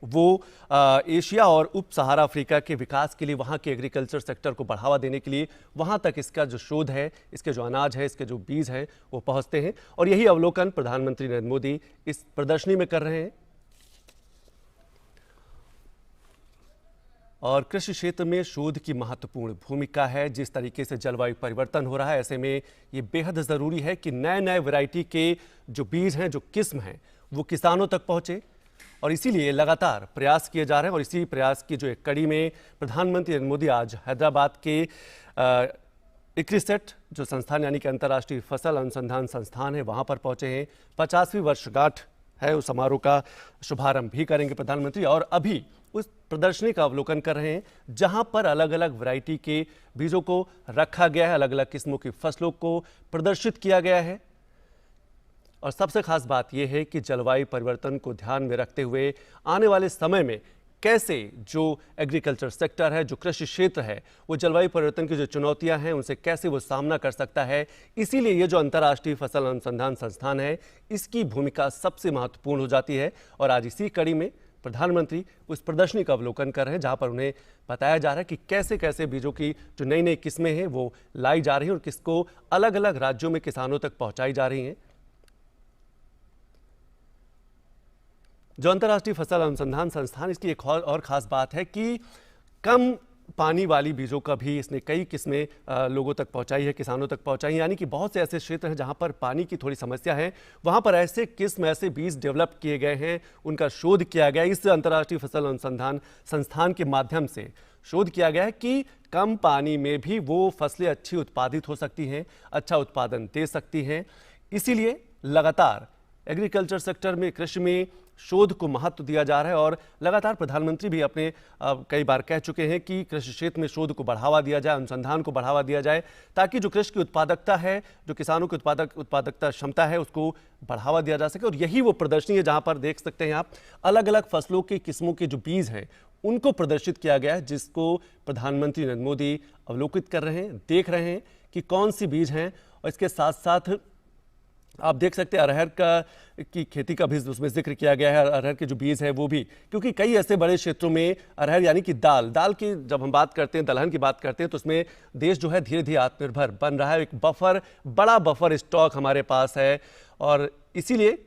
वो एशिया और उप सहारा अफ्रीका के विकास के लिए, वहाँ के एग्रीकल्चर सेक्टर को बढ़ावा देने के लिए वहाँ तक इसका जो शोध है, इसके जो अनाज है, इसके जो बीज हैं वो पहुँचते हैं। और यही अवलोकन प्रधानमंत्री नरेंद्र मोदी इस प्रदर्शनी में कर रहे हैं। और कृषि क्षेत्र में शोध की महत्वपूर्ण भूमिका है। जिस तरीके से जलवायु परिवर्तन हो रहा है, ऐसे में ये बेहद ज़रूरी है कि नए नए वैरायटी के जो बीज हैं, जो किस्म हैं, वो किसानों तक पहुँचे। और इसीलिए लगातार प्रयास किए जा रहे हैं। और इसी प्रयास की जो एक कड़ी में प्रधानमंत्री नरेंद्र मोदी आज हैदराबाद के इक्रिसेट जो संस्थान यानी कि अंतर्राष्ट्रीय फसल अनुसंधान संस्थान है, वहाँ पर पहुँचे हैं। 50वीं वर्षगांठ है, उस समारोह का शुभारंभ भी करेंगे प्रधानमंत्री। और अभी उस प्रदर्शनी का अवलोकन कर रहे हैं जहां पर अलग अलग वैरायटी के बीजों को रखा गया है, अलग अलग किस्मों की फसलों को प्रदर्शित किया गया है। और सबसे खास बात यह है कि जलवायु परिवर्तन को ध्यान में रखते हुए आने वाले समय में कैसे जो एग्रीकल्चर सेक्टर है, जो कृषि क्षेत्र है, वो जलवायु परिवर्तन की जो चुनौतियां हैं उनसे कैसे वो सामना कर सकता है। इसीलिए ये जो अंतर्राष्ट्रीय फसल अनुसंधान संस्थान है, इसकी भूमिका सबसे महत्वपूर्ण हो जाती है। और आज इसी कड़ी में प्रधानमंत्री उस प्रदर्शनी का अवलोकन कर रहे हैं जहां पर उन्हें बताया जा रहा है कि कैसे कैसे बीजों की जो नई नई किस्में हैं वो लाई जा रही हैं और किसको अलग अलग राज्यों में किसानों तक पहुंचाई जा रही हैं। जो अंतर्राष्ट्रीय फसल अनुसंधान संस्थान, इसकी एक और खास बात है कि कम पानी वाली बीजों का भी इसने कई किस्में लोगों तक पहुंचाई है, किसानों तक पहुंचाई। यानी कि बहुत से ऐसे क्षेत्र हैं जहां पर पानी की थोड़ी समस्या है, वहां पर ऐसे किस्म, ऐसे बीज डेवलप किए गए हैं, उनका शोध किया गया। इस अंतर्राष्ट्रीय फसल अनुसंधान संस्थान के माध्यम से शोध किया गया है कि कम पानी में भी वो फसलें अच्छी उत्पादित हो सकती हैं, अच्छा उत्पादन दे सकती हैं। इसीलिए लगातार एग्रीकल्चर सेक्टर में, कृषि में शोध को महत्व दिया जा रहा है। और लगातार प्रधानमंत्री भी अपने कई बार कह चुके हैं कि कृषि क्षेत्र में शोध को बढ़ावा दिया जाए, अनुसंधान को बढ़ावा दिया जाए, ताकि जो कृषि की उत्पादकता है, जो किसानों की उत्पादकता क्षमता है, उसको बढ़ावा दिया जा सके। और यही वो प्रदर्शनी है जहां पर देख सकते हैं आप अलग अलग फसलों की किस्मों के जो बीज हैं उनको प्रदर्शित किया गया है, जिसको प्रधानमंत्री नरेंद्र मोदी अवलोकित कर रहे हैं, देख रहे हैं कि कौन सी बीज हैं। और इसके साथ साथ आप देख सकते हैं अरहर की खेती का भी उसमें जिक्र किया गया है। अरहर के जो बीज है वो भी, क्योंकि कई ऐसे बड़े क्षेत्रों में अरहर यानी कि दाल की जब हम बात करते हैं, दलहन की बात करते हैं, तो उसमें देश जो है धीरे धीरे आत्मनिर्भर बन रहा है। एक बड़ा बफर स्टॉक हमारे पास है। और इसीलिए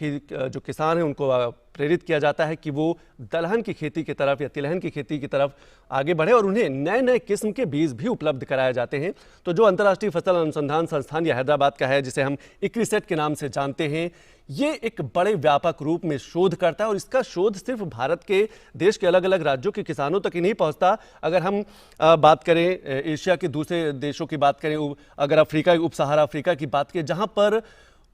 जो किसान हैं उनको प्रेरित किया जाता है कि वो दलहन की खेती की तरफ या तिलहन की खेती की तरफ आगे बढ़े और उन्हें नए नए किस्म के बीज भी उपलब्ध कराए जाते हैं। तो जो अंतर्राष्ट्रीय फसल अनुसंधान संस्थान या हैदराबाद का है, जिसे हम इक्रिसेट के नाम से जानते हैं, ये एक बड़े व्यापक रूप में शोध करता है। और इसका शोध सिर्फ भारत के देश के अलग अलग राज्यों के किसानों तक ही नहीं पहुंचता। अगर हम बात करें एशिया के दूसरे देशों की बात करें, अगर अफ्रीका, उप सहारा अफ्रीका की बात करें,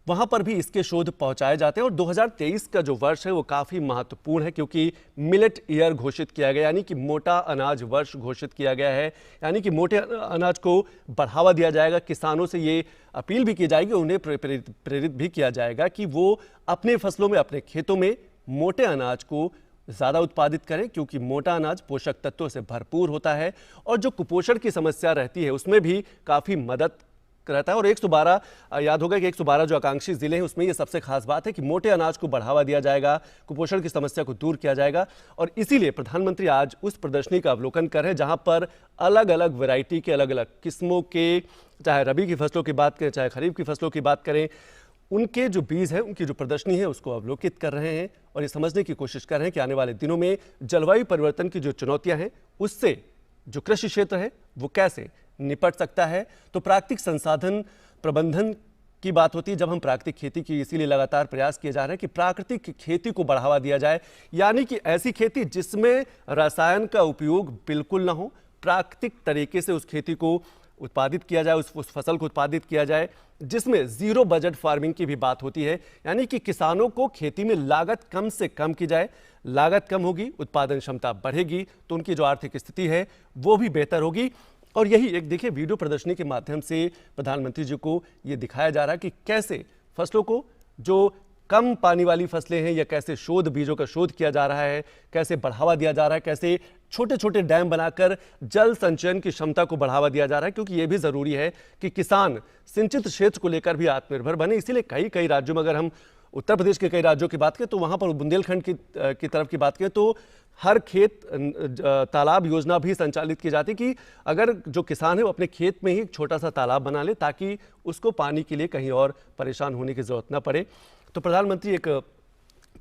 वहां पर भी इसके शोध पहुंचाए जाते हैं। और 2023 का जो वर्ष है वो काफी महत्वपूर्ण है, क्योंकि मिलेट ईयर घोषित किया गया, यानी कि मोटा अनाज वर्ष घोषित किया गया है। यानी कि मोटे अनाज को बढ़ावा दिया जाएगा। किसानों से ये अपील भी की जाएगी, उन्हें प्रेरित भी किया जाएगा कि वो अपने फसलों में, अपने खेतों में मोटे अनाज को ज़्यादा उत्पादित करें, क्योंकि मोटा अनाज पोषक तत्वों से भरपूर होता है। और जो कुपोषण की समस्या रहती है उसमें भी काफ़ी मदद रहता है। और 112 याद होगा कि 112 जो आकांक्षी जिले हैं उसमें ये सबसे खास बात है कि मोटे अनाज को बढ़ावा दिया जाएगा, कुपोषण की समस्या को दूर किया जाएगा। और इसीलिए प्रधानमंत्री आज उस प्रदर्शनी का अवलोकन कर रहे हैं जहां पर अलग अलग वैरायटी के, अलग अलग किस्मों के, चाहे रबी की फसलों की बात करें, चाहे खरीफ की फसलों की बात करें, उनके जो बीज हैं, उनकी जो प्रदर्शनी है उसको अवलोकित कर रहे हैं। और ये समझने की कोशिश कर रहे हैं कि आने वाले दिनों में जलवायु परिवर्तन की जो चुनौतियां हैं उससे जो कृषि क्षेत्र है वो कैसे निपट सकता है। तो प्राकृतिक संसाधन प्रबंधन की बात होती है जब हम प्राकृतिक खेती की, इसीलिए लगातार प्रयास किए जा रहे हैं कि प्राकृतिक खेती को बढ़ावा दिया जाए। यानी कि ऐसी खेती जिसमें रसायन का उपयोग बिल्कुल ना हो, प्राकृतिक तरीके से उस खेती को उत्पादित किया जाए, उस फसल को उत्पादित किया जाए, जिसमें जीरो बजट फार्मिंग की भी बात होती है। यानी कि किसानों को खेती में लागत कम से कम की जाए, लागत कम होगी, उत्पादन क्षमता बढ़ेगी, तो उनकी जो आर्थिक स्थिति है वो भी बेहतर होगी। और यही एक देखिए वीडियो प्रदर्शनी के माध्यम से प्रधानमंत्री जी को ये दिखाया जा रहा है कि कैसे फसलों को, जो कम पानी वाली फसलें हैं, या कैसे बीजों का शोध किया जा रहा है, कैसे बढ़ावा दिया जा रहा है, कैसे छोटे छोटे डैम बनाकर जल संचयन की क्षमता को बढ़ावा दिया जा रहा है। क्योंकि ये भी जरूरी है कि किसान सिंचित क्षेत्र को लेकर भी आत्मनिर्भर बने। इसीलिए कई राज्यों में अगर हम उत्तर प्रदेश के कई राज्यों की बात करें तो वहाँ पर बुंदेलखंड की तरफ की बात करें तो हर खेत तालाब योजना भी संचालित की जाती कि अगर जो किसान है वो अपने खेत में ही एक छोटा सा तालाब बना ले ताकि उसको पानी के लिए कहीं और परेशान होने की ज़रूरत न पड़े। तो प्रधानमंत्री एक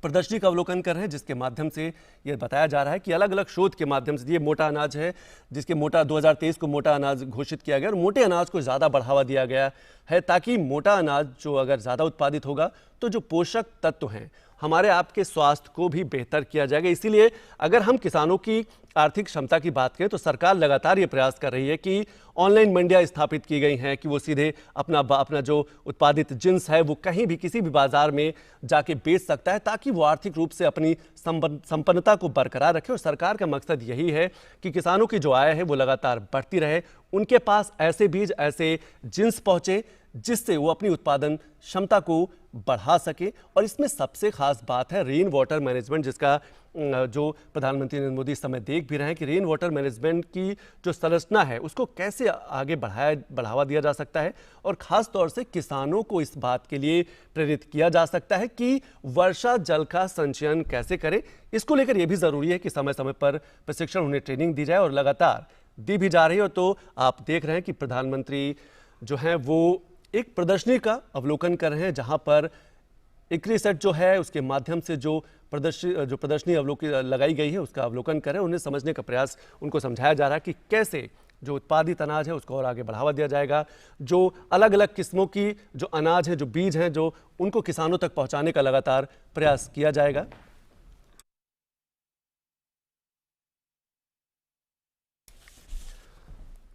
प्रदर्शनी का अवलोकन कर रहे हैं जिसके माध्यम से ये बताया जा रहा है कि अलग अलग शोध के माध्यम से ये मोटा अनाज है जिसके 2023 को मोटा अनाज घोषित किया गया और मोटे अनाज को ज़्यादा बढ़ावा दिया गया है ताकि मोटा अनाज जो अगर ज़्यादा उत्पादित होगा तो जो पोषक तत्व हैं हमारे आपके स्वास्थ्य को भी बेहतर किया जाएगा। इसीलिए अगर हम किसानों की आर्थिक क्षमता की बात करें तो सरकार लगातार ये प्रयास कर रही है कि ऑनलाइन मंडियां स्थापित की गई हैं कि वो सीधे अपना जो उत्पादित जिन्स है वो कहीं भी किसी भी बाजार में जाके बेच सकता है ताकि वो आर्थिक रूप से अपनी संपन्नता को बरकरार रखे। और सरकार का मकसद यही है कि किसानों की जो आय है वो लगातार बढ़ती रहे, उनके पास ऐसे बीज ऐसे जिन्स पहुंचे जिससे वो अपनी उत्पादन क्षमता को बढ़ा सके। और इसमें सबसे खास बात है रेन वाटर मैनेजमेंट, जिसका जो प्रधानमंत्री नरेंद्र मोदी इस समय देख भी रहे हैं कि रेन वाटर मैनेजमेंट की जो संरचना है उसको कैसे आगे बढ़ावा दिया जा सकता है और ख़ास तौर से किसानों को इस बात के लिए प्रेरित किया जा सकता है कि वर्षा जल का संचयन कैसे करें। इसको लेकर यह भी ज़रूरी है कि समय समय पर प्रशिक्षण उन्हें ट्रेनिंग दी जाए और लगातार दी भी जा रही है। तो आप देख रहे हैं कि प्रधानमंत्री जो हैं वो एक प्रदर्शनी का अवलोकन कर रहे हैं जहां पर इक्रिसेट जो है उसके माध्यम से जो प्रदर्शनी लगाई गई है उसका अवलोकन कर रहे हैं। उन्हें समझने का प्रयास उनको समझाया जा रहा है कि कैसे जो उत्पादित अनाज है उसको और आगे बढ़ावा दिया जाएगा, जो अलग अलग किस्मों की जो अनाज है जो बीज हैं जो उनको किसानों तक पहुंचाने का लगातार प्रयास किया जाएगा।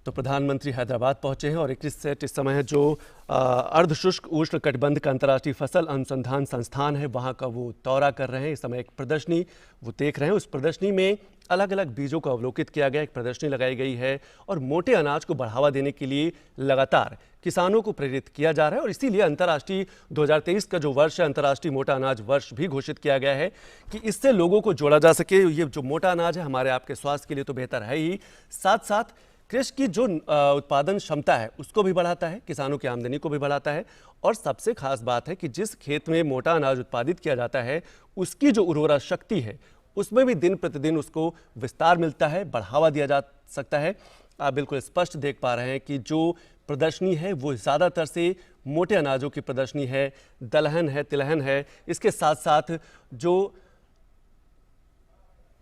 तो प्रधानमंत्री हैदराबाद पहुंचे हैं और इक्रिसेट इस समय है जो अर्धशुष्क उष्ण कटिबंध का अंतर्राष्ट्रीय फसल अनुसंधान संस्थान है वहां का वो दौरा कर रहे हैं। इस समय एक प्रदर्शनी वो देख रहे हैं, उस प्रदर्शनी में अलग अलग बीजों को अवलोकित किया गया, एक प्रदर्शनी लगाई गई है और मोटे अनाज को बढ़ावा देने के लिए लगातार किसानों को प्रेरित किया जा रहा है। और इसीलिए अंतर्राष्ट्रीय 2023 का जो वर्ष है अंतर्राष्ट्रीय मोटा अनाज वर्ष भी घोषित किया गया है कि इससे लोगों को जोड़ा जा सके। ये जो मोटा अनाज है हमारे आपके स्वास्थ्य के लिए तो बेहतर है ही, साथ साथ कृषि की जो उत्पादन क्षमता है उसको भी बढ़ाता है, किसानों की आमदनी को भी बढ़ाता है। और सबसे खास बात है कि जिस खेत में मोटा अनाज उत्पादित किया जाता है उसकी जो उर्वरा शक्ति है उसमें भी दिन प्रतिदिन उसको विस्तार मिलता है, बढ़ावा दिया जा सकता है। आप बिल्कुल स्पष्ट देख पा रहे हैं कि जो प्रदर्शनी है वो ज़्यादातर से मोटे अनाजों की प्रदर्शनी है, दलहन है, तिलहन है। इसके साथ साथ जो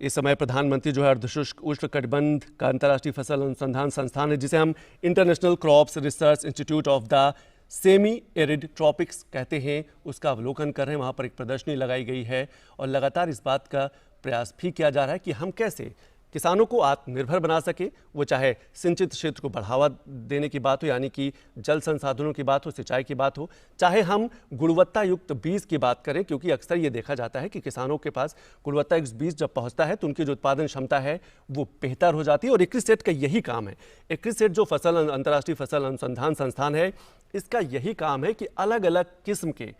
इस समय प्रधानमंत्री जो है अर्धशुष्क उष्ण कटिबंध का अंतर्राष्ट्रीय फसल अनुसंधान संस्थान है जिसे हम international crops research institute of the semi arid tropics कहते हैं, उसका अवलोकन कर रहे हैं। वहाँ पर एक प्रदर्शनी लगाई गई है और लगातार इस बात का प्रयास भी किया जा रहा है कि हम कैसे किसानों को आत्मनिर्भर बना सके, वो चाहे सिंचित क्षेत्र को बढ़ावा देने की बात हो यानी कि जल संसाधनों की बात हो, सिंचाई की बात हो, चाहे हम गुणवत्ता युक्त बीज की बात करें, क्योंकि अक्सर ये देखा जाता है कि किसानों के पास गुणवत्ता युक्त बीज जब पहुंचता है तो उनकी जो उत्पादन क्षमता है वो बेहतर हो जाती है। और इक्रिसेट का यही काम है। इक्रिसेट जो अंतर्राष्ट्रीय फसल अनुसंधान संस्थान है इसका यही काम है कि अलग अलग किस्म के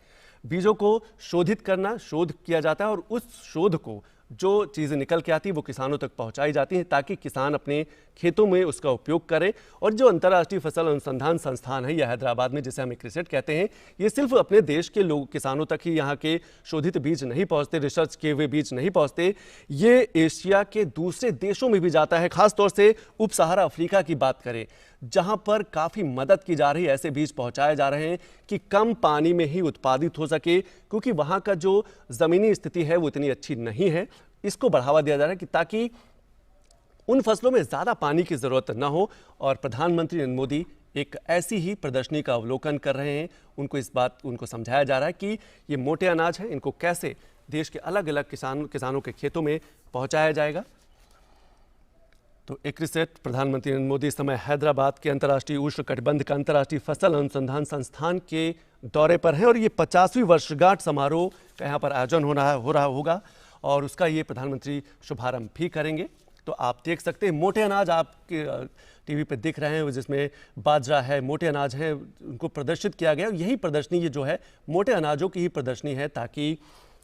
बीजों को शोधित करना, शोध किया जाता है और उस शोध को जो चीज़ें निकल के आती है वो किसानों तक पहुंचाई जाती हैं ताकि किसान अपने खेतों में उसका उपयोग करें। और जो अंतर्राष्ट्रीय फसल अनुसंधान संस्थान है यह हैदराबाद में जिसे हम इक्रिसेट कहते हैं, ये सिर्फ अपने देश के लोग किसानों तक ही यहाँ के शोधित बीज नहीं पहुँचते, रिसर्च किए हुए बीज नहीं पहुँचते, ये एशिया के दूसरे देशों में भी जाता है। खासतौर से उप सहारा अफ्रीका की बात करें जहाँ पर काफ़ी मदद की जा रही है, ऐसे बीज पहुँचाए जा रहे हैं कि कम पानी में ही उत्पादित हो सके, क्योंकि वहाँ का जो ज़मीनी स्थिति है वो इतनी अच्छी नहीं है। इसको बढ़ावा दिया जा रहा है कि ताकि उन फसलों में ज़्यादा पानी की ज़रूरत न हो। और प्रधानमंत्री नरेंद्र मोदी एक ऐसी ही प्रदर्शनी का अवलोकन कर रहे हैं। उनको समझाया जा रहा है कि ये मोटे अनाज है, इनको कैसे देश के अलग अलग किसानों के खेतों में पहुंचाया जाएगा। तो इक्रिसेट प्रधानमंत्री नरेंद्र मोदी इस समय हैदराबाद के अंतर्राष्ट्रीय उष्ण कटिबंध का अंतर्राष्ट्रीय फसल अनुसंधान संस्थान के दौरे पर हैं और ये 50वीं वर्षगांठ समारोह का यहाँ पर आयोजन हो रहा होगा और उसका ये प्रधानमंत्री शुभारंभ भी करेंगे। तो आप देख सकते हैं मोटे अनाज आपके टीवी पे दिख रहे हैं जिसमें बाजरा है, मोटे अनाज है, उनको प्रदर्शित किया गया। यही प्रदर्शनी ये जो है मोटे अनाजों की ही प्रदर्शनी है ताकि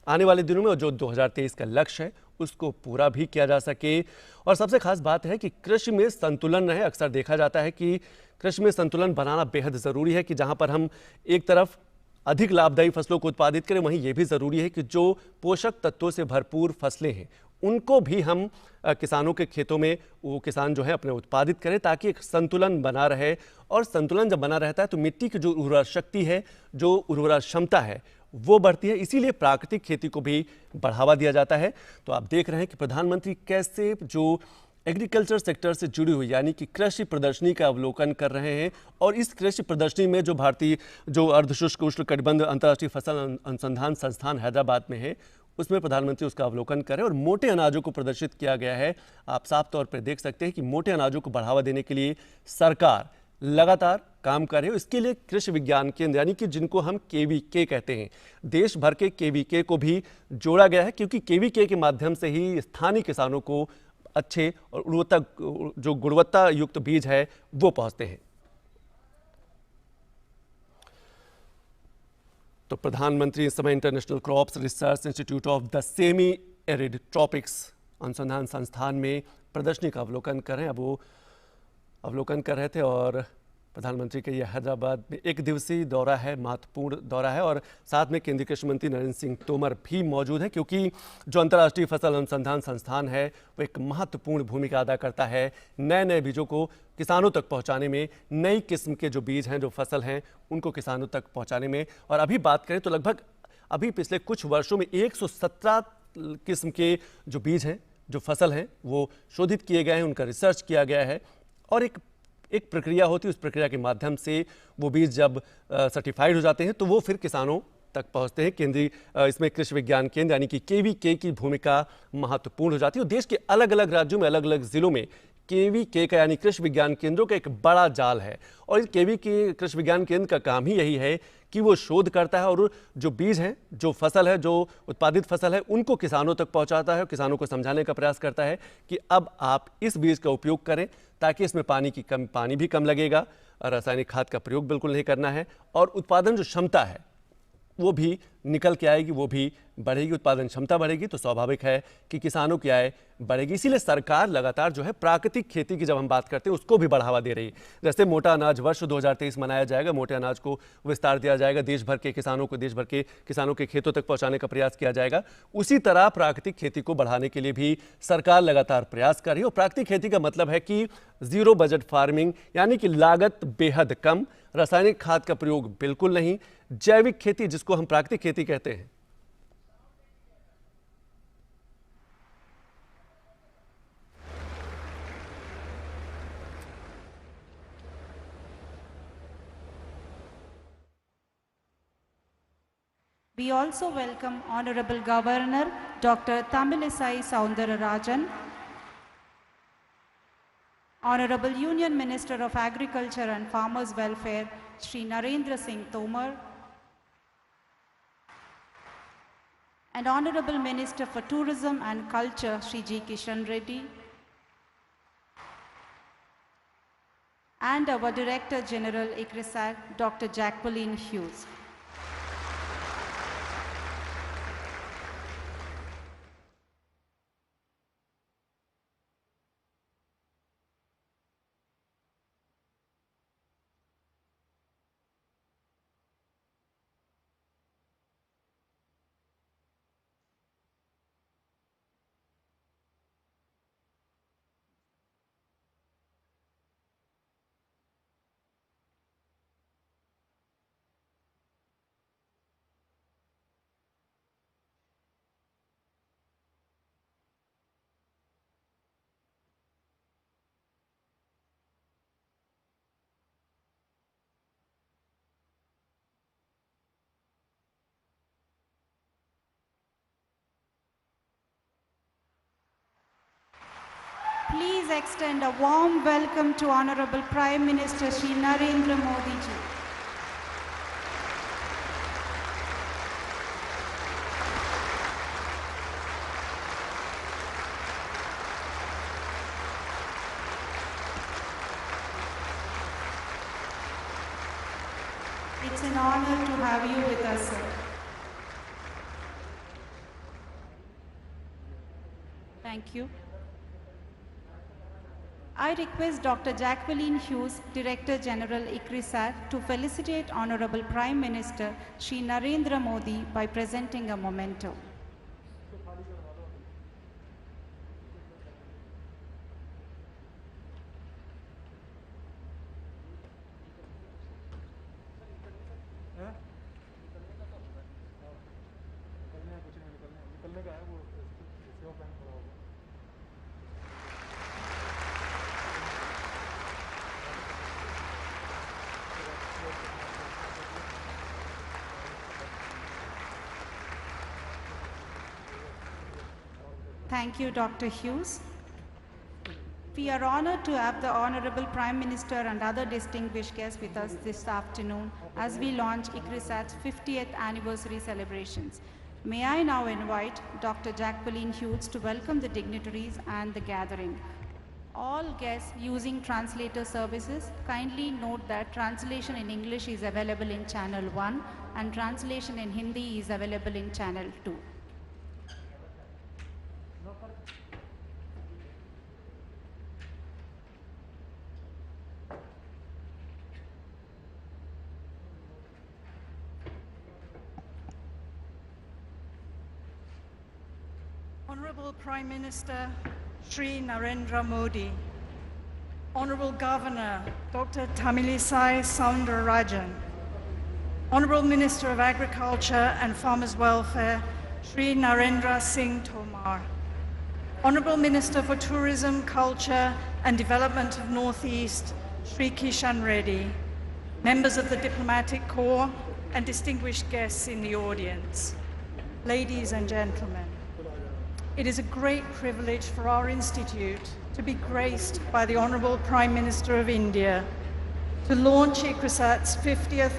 आने वाले दिनों में जो 2023 का लक्ष्य है उसको पूरा भी किया जा सके। और सबसे खास बात है कि कृषि में संतुलन रहे। अक्सर देखा जाता है कि कृषि में संतुलन बनाना बेहद ज़रूरी है कि जहाँ पर हम एक तरफ अधिक लाभदायी फसलों को उत्पादित करें, वहीं यह भी ज़रूरी है कि जो पोषक तत्वों से भरपूर फसलें हैं उनको भी हम किसानों के खेतों में वो किसान जो है अपने उत्पादित करें, ताकि एक संतुलन बना रहे। और संतुलन जब बना रहता है तो मिट्टी की जो उर्वरा शक्ति है, जो उर्वरा क्षमता है, वो बढ़ती है। इसीलिए प्राकृतिक खेती को भी बढ़ावा दिया जाता है। तो आप देख रहे हैं कि प्रधानमंत्री कैसे जो एग्रीकल्चर सेक्टर से जुड़ी हुई यानी कि कृषि प्रदर्शनी का अवलोकन कर रहे हैं। और इस कृषि प्रदर्शनी में जो भारतीय जो अर्धशुष्क उष्णकटिबंध अंतर्राष्ट्रीय फसल अनुसंधान संस्थान हैदराबाद में है, उसमें प्रधानमंत्री उसका अवलोकन करें। और मोटे अनाजों को प्रदर्शित किया गया है। आप साफ तौर पर देख सकते हैं कि मोटे अनाजों को बढ़ावा देने के लिए सरकार लगातार काम कर रही है। इसके लिए कृषि विज्ञान केंद्र यानी कि जिनको हम केवीके कहते हैं, देश भर के केवीके को भी जोड़ा गया है, क्योंकि केवीके के माध्यम से ही स्थानीय किसानों को अच्छे और गुणवत्ता युक्त बीज है वो पहुंचते हैं। तो प्रधानमंत्री इस समय international crops research institute of the semi arid tropics अनुसंधान संस्थान में प्रदर्शनी का अवलोकन कर रहे हैं। अब वो अवलोकन कर रहे थे और प्रधानमंत्री का यह हैदराबाद में एक दिवसीय दौरा है, महत्वपूर्ण दौरा है। और साथ में केंद्रीय कृषि मंत्री नरेंद्र सिंह तोमर भी मौजूद हैं, क्योंकि जो अंतर्राष्ट्रीय फसल अनुसंधान संस्थान है वो एक महत्वपूर्ण भूमिका अदा करता है नए नए बीजों को किसानों तक पहुंचाने में, नई किस्म के जो बीज हैं, जो फसल हैं, उनको किसानों तक पहुंचाने में। और अभी बात करें तो लगभग अभी पिछले कुछ वर्षों में 117 किस्म के जो बीज हैं, जो फसल हैं, वो शोधित किए गए हैं, उनका रिसर्च किया गया है। और एक प्रक्रिया होती है, उस प्रक्रिया के माध्यम से वो बीज जब सर्टिफाइड हो जाते हैं तो वो फिर किसानों तक पहुंचते हैं। केंद्रीय इसमें कृषि विज्ञान केंद्र यानी कि केवीके की भूमिका महत्वपूर्ण हो जाती है। देश के अलग अलग राज्यों में, अलग अलग जिलों में केवीके का यानी कृषि विज्ञान केंद्रों का एक बड़ा जाल है। और इस केवीके कृषि विज्ञान केंद्र का काम ही यही है कि वो शोध करता है और जो बीज हैं, जो फसल है, जो उत्पादित फसल है, उनको किसानों तक पहुंचाता है और किसानों को समझाने का प्रयास करता है कि अब आप इस बीज का उपयोग करें, ताकि इसमें पानी भी कम लगेगा, रासायनिक खाद का प्रयोग बिल्कुल नहीं करना है, और उत्पादन जो क्षमता है वो भी निकल के आएगी, वो भी बढ़ेगी। उत्पादन क्षमता बढ़ेगी तो स्वाभाविक है कि किसानों की आय बढ़ेगी। इसीलिए सरकार लगातार जो है प्राकृतिक खेती की जब हम बात करते हैं उसको भी बढ़ावा दे रही है। जैसे मोटा अनाज वर्ष 2023 मनाया जाएगा, मोटे अनाज को विस्तार दिया जाएगा, देश भर के किसानों के खेतों तक पहुंचाने का प्रयास किया जाएगा। उसी तरह प्राकृतिक खेती को बढ़ाने के लिए भी सरकार लगातार प्रयास कर रही है। और प्राकृतिक खेती का मतलब है कि जीरो बजट फार्मिंग, यानी कि लागत बेहद कम, रासायनिक खाद का प्रयोग बिल्कुल नहीं, जैविक खेती जिसको हम प्राकृतिक खेती कहते हैं। We also welcome Honorable Governor Dr. Tamilisai Soundararajan, Honorable Union Minister of Agriculture and Farmers Welfare Shri Narendra Singh Tomar, and Honorable Minister for Tourism and Culture Shri G. Kishan Reddy, and our Director General ICRISAC Dr. Jacqueline Hughes. Please extend a warm welcome to Honorable Prime Minister Shri Narendra Modi ji. It's an honor to have you with us, sir. Thank you. I request Dr. Jacqueline Hughes, Director General ICRISAT, to felicitate Honorable Prime Minister Shri Narendra Modi by presenting a memento. Thank you, Dr. Hughes. We are honored to have the Honorable Prime Minister and other distinguished guests with us this afternoon as we launch ICRISAT's 50th anniversary celebrations. May I now invite Dr. Jacqueline Hughes to welcome the dignitaries and the gathering. All guests using translator services, kindly note that translation in English is available in Channel 1 and translation in Hindi is available in Channel 2. Honorable Prime Minister Shri Narendra Modi, Honorable Governor Dr. Tamilisai Soundararajan, Honorable Minister of Agriculture and Farmers Welfare Shri Narendra Singh Tomar, Honorable Minister for Tourism, Culture and Development of Northeast Shri Kishan Reddy, members of the Diplomatic Corps and distinguished guests in the audience, ladies and gentlemen. It is a great privilege for our Institute to be graced by the Honorable Prime Minister of India to launch ICRISAT's 50th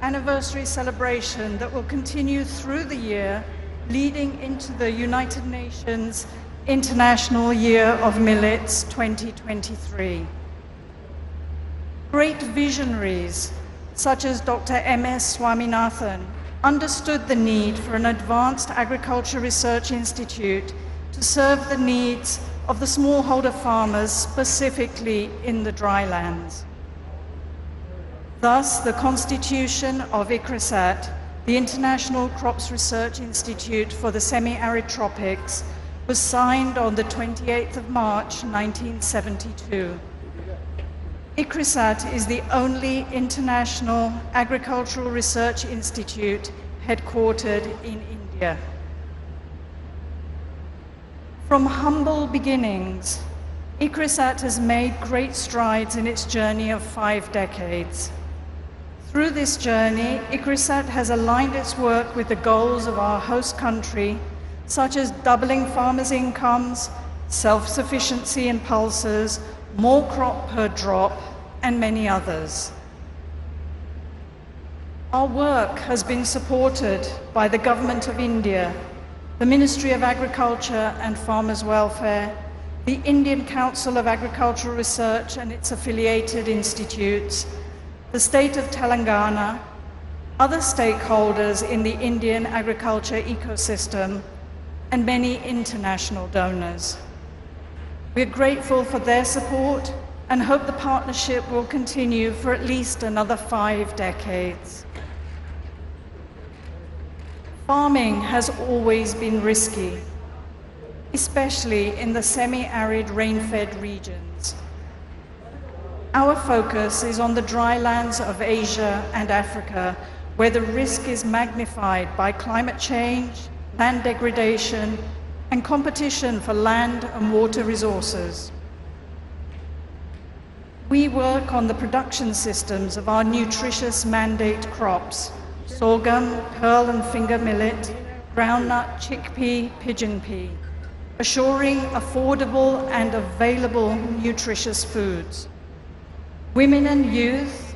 anniversary celebration that will continue through the year, leading into the United Nations International Year of Millets 2023. Great visionaries such as Dr. M.S. Swaminathan understood the need for an advanced agriculture research institute to serve the needs of the smallholder farmers, specifically in the drylands. Thus, the constitution of ICRISAT, the International Crops Research Institute for the Semi-Arid Tropics, was signed on the 28th of March, 1972. ICRISAT is the only international agricultural research institute headquartered in India. From humble beginnings, ICRISAT has made great strides in its journey of 5 decades. Through this journey, ICRISAT has aligned its work with the goals of our host country, such as doubling farmers' incomes, self-sufficiency in pulses, more crop per drop, and many others. Our work has been supported by the Government of India, the Ministry of Agriculture and Farmers Welfare, the Indian Council of Agricultural Research and its affiliated institutes, the State of Telangana, other stakeholders in the Indian agriculture ecosystem, and many international donors. We are grateful for their support and hope the partnership will continue for at least another 5 decades. Farming has always been risky, especially in the semi-arid rain-fed regions. Our focus is on the drylands of Asia and Africa, where the risk is magnified by climate change, land degradation, and competition for land and water resources. We work on the production systems of our nutritious mandate crops: sorghum, pearl and finger millet, groundnut, chickpea, pigeon pea, assuring affordable and available nutritious foods. Women and youth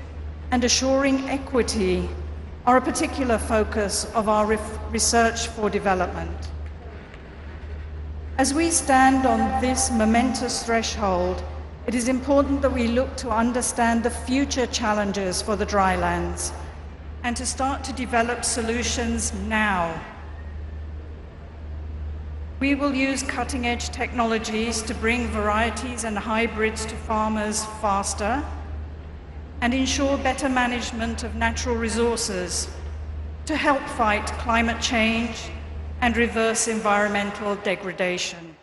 and assuring equity are a particular focus of our research for development. As we stand on this momentous threshold, it is important that we look to understand the future challenges for the drylands and to start to develop solutions now. We will use cutting-edge technologies to bring varieties and hybrids to farmers faster and ensure better management of natural resources to help fight climate change and reverse environmental degradation.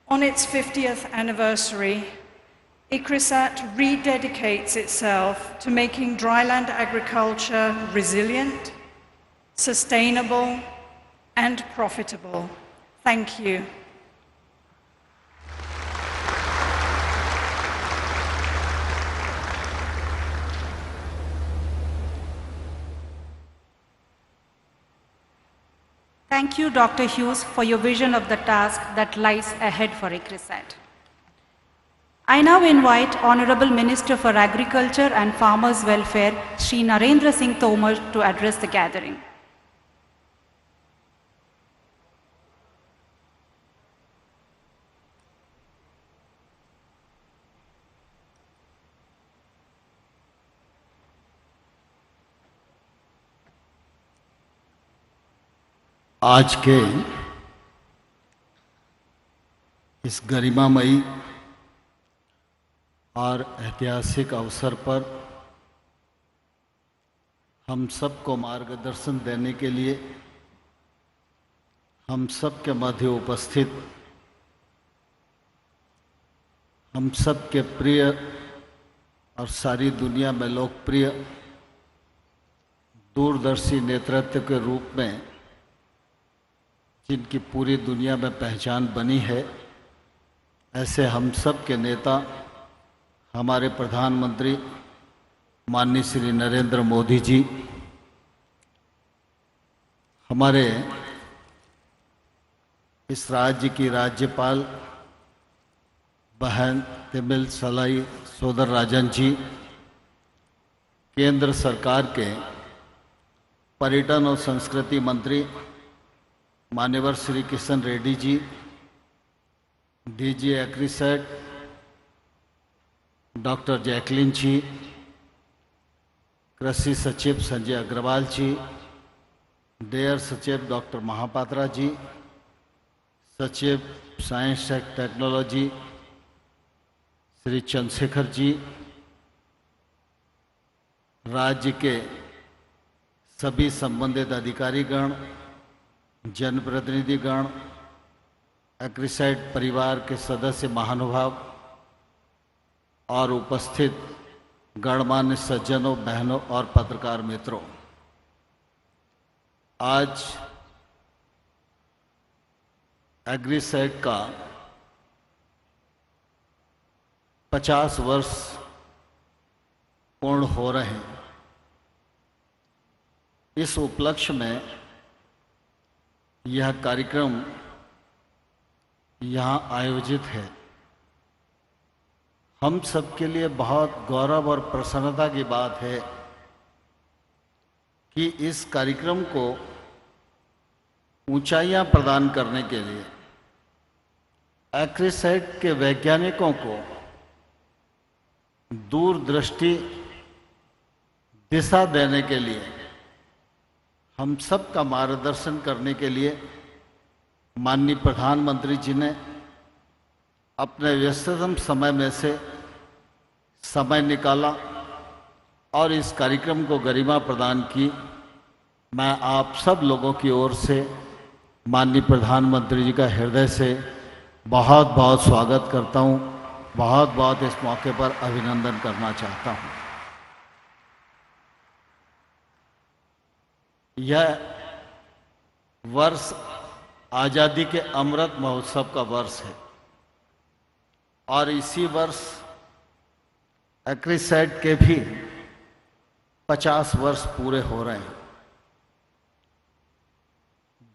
On its 50th anniversary, ICRISAT rededicates itself to making dryland agriculture resilient, sustainable, and profitable. Thank you. Thank you, Dr. Hughes, for your vision of the task that lies ahead for ICRISAT. I now invite Honorable Minister for Agriculture and Farmers' Welfare, Shri Narendra Singh Tomar, to address the gathering. आज के इस गरिमामयी और ऐतिहासिक अवसर पर हम सबको मार्गदर्शन देने के लिए हम सब के मध्य उपस्थित हम सब के प्रिय और सारी दुनिया में लोकप्रिय दूरदर्शी नेतृत्व के रूप में जिनकी पूरी दुनिया में पहचान बनी है, ऐसे हम सब के नेता हमारे प्रधानमंत्री माननीय श्री नरेंद्र मोदी जी, हमारे इस राज्य की राज्यपाल बहन तमिलसाई सौंदरराजन जी, केंद्र सरकार के पर्यटन और संस्कृति मंत्री मान्यवर Shri Kishan Reddy ji, DG ICRISAT doctor Jacqueline ji, कृषि सचिव संजय अग्रवाल जी, डेयर सचिव डॉक्टर महापात्रा जी, सचिव science and technology Shri Chandrashekhar ji, राज्य के सभी संबंधित अधिकारीगण, जनप्रतिनिधिगण, एग्रीसेट परिवार के सदस्य महानुभाव और उपस्थित गणमान्य सज्जनों, बहनों और पत्रकार मित्रों, आज एग्रीसेट का 50 वर्ष पूर्ण हो रहे हैं। इस उपलक्ष्य में यह कार्यक्रम यहाँ आयोजित है। हम सबके लिए बहुत गौरव और प्रसन्नता की बात है कि इस कार्यक्रम को ऊंचाइयां प्रदान करने के लिए एग्रीसेट के वैज्ञानिकों को दूरदृष्टि दिशा देने के लिए, हम सब का मार्गदर्शन करने के लिए माननीय प्रधानमंत्री जी ने अपने व्यस्ततम समय में से समय निकाला और इस कार्यक्रम को गरिमा प्रदान की। मैं आप सब लोगों की ओर से माननीय प्रधानमंत्री जी का हृदय से बहुत बहुत स्वागत करता हूं, बहुत बहुत इस मौके पर अभिनंदन करना चाहता हूं। यह वर्ष आज़ादी के अमृत महोत्सव का वर्ष है और इसी वर्ष एग्रीसेट के भी 50 वर्ष पूरे हो रहे हैं।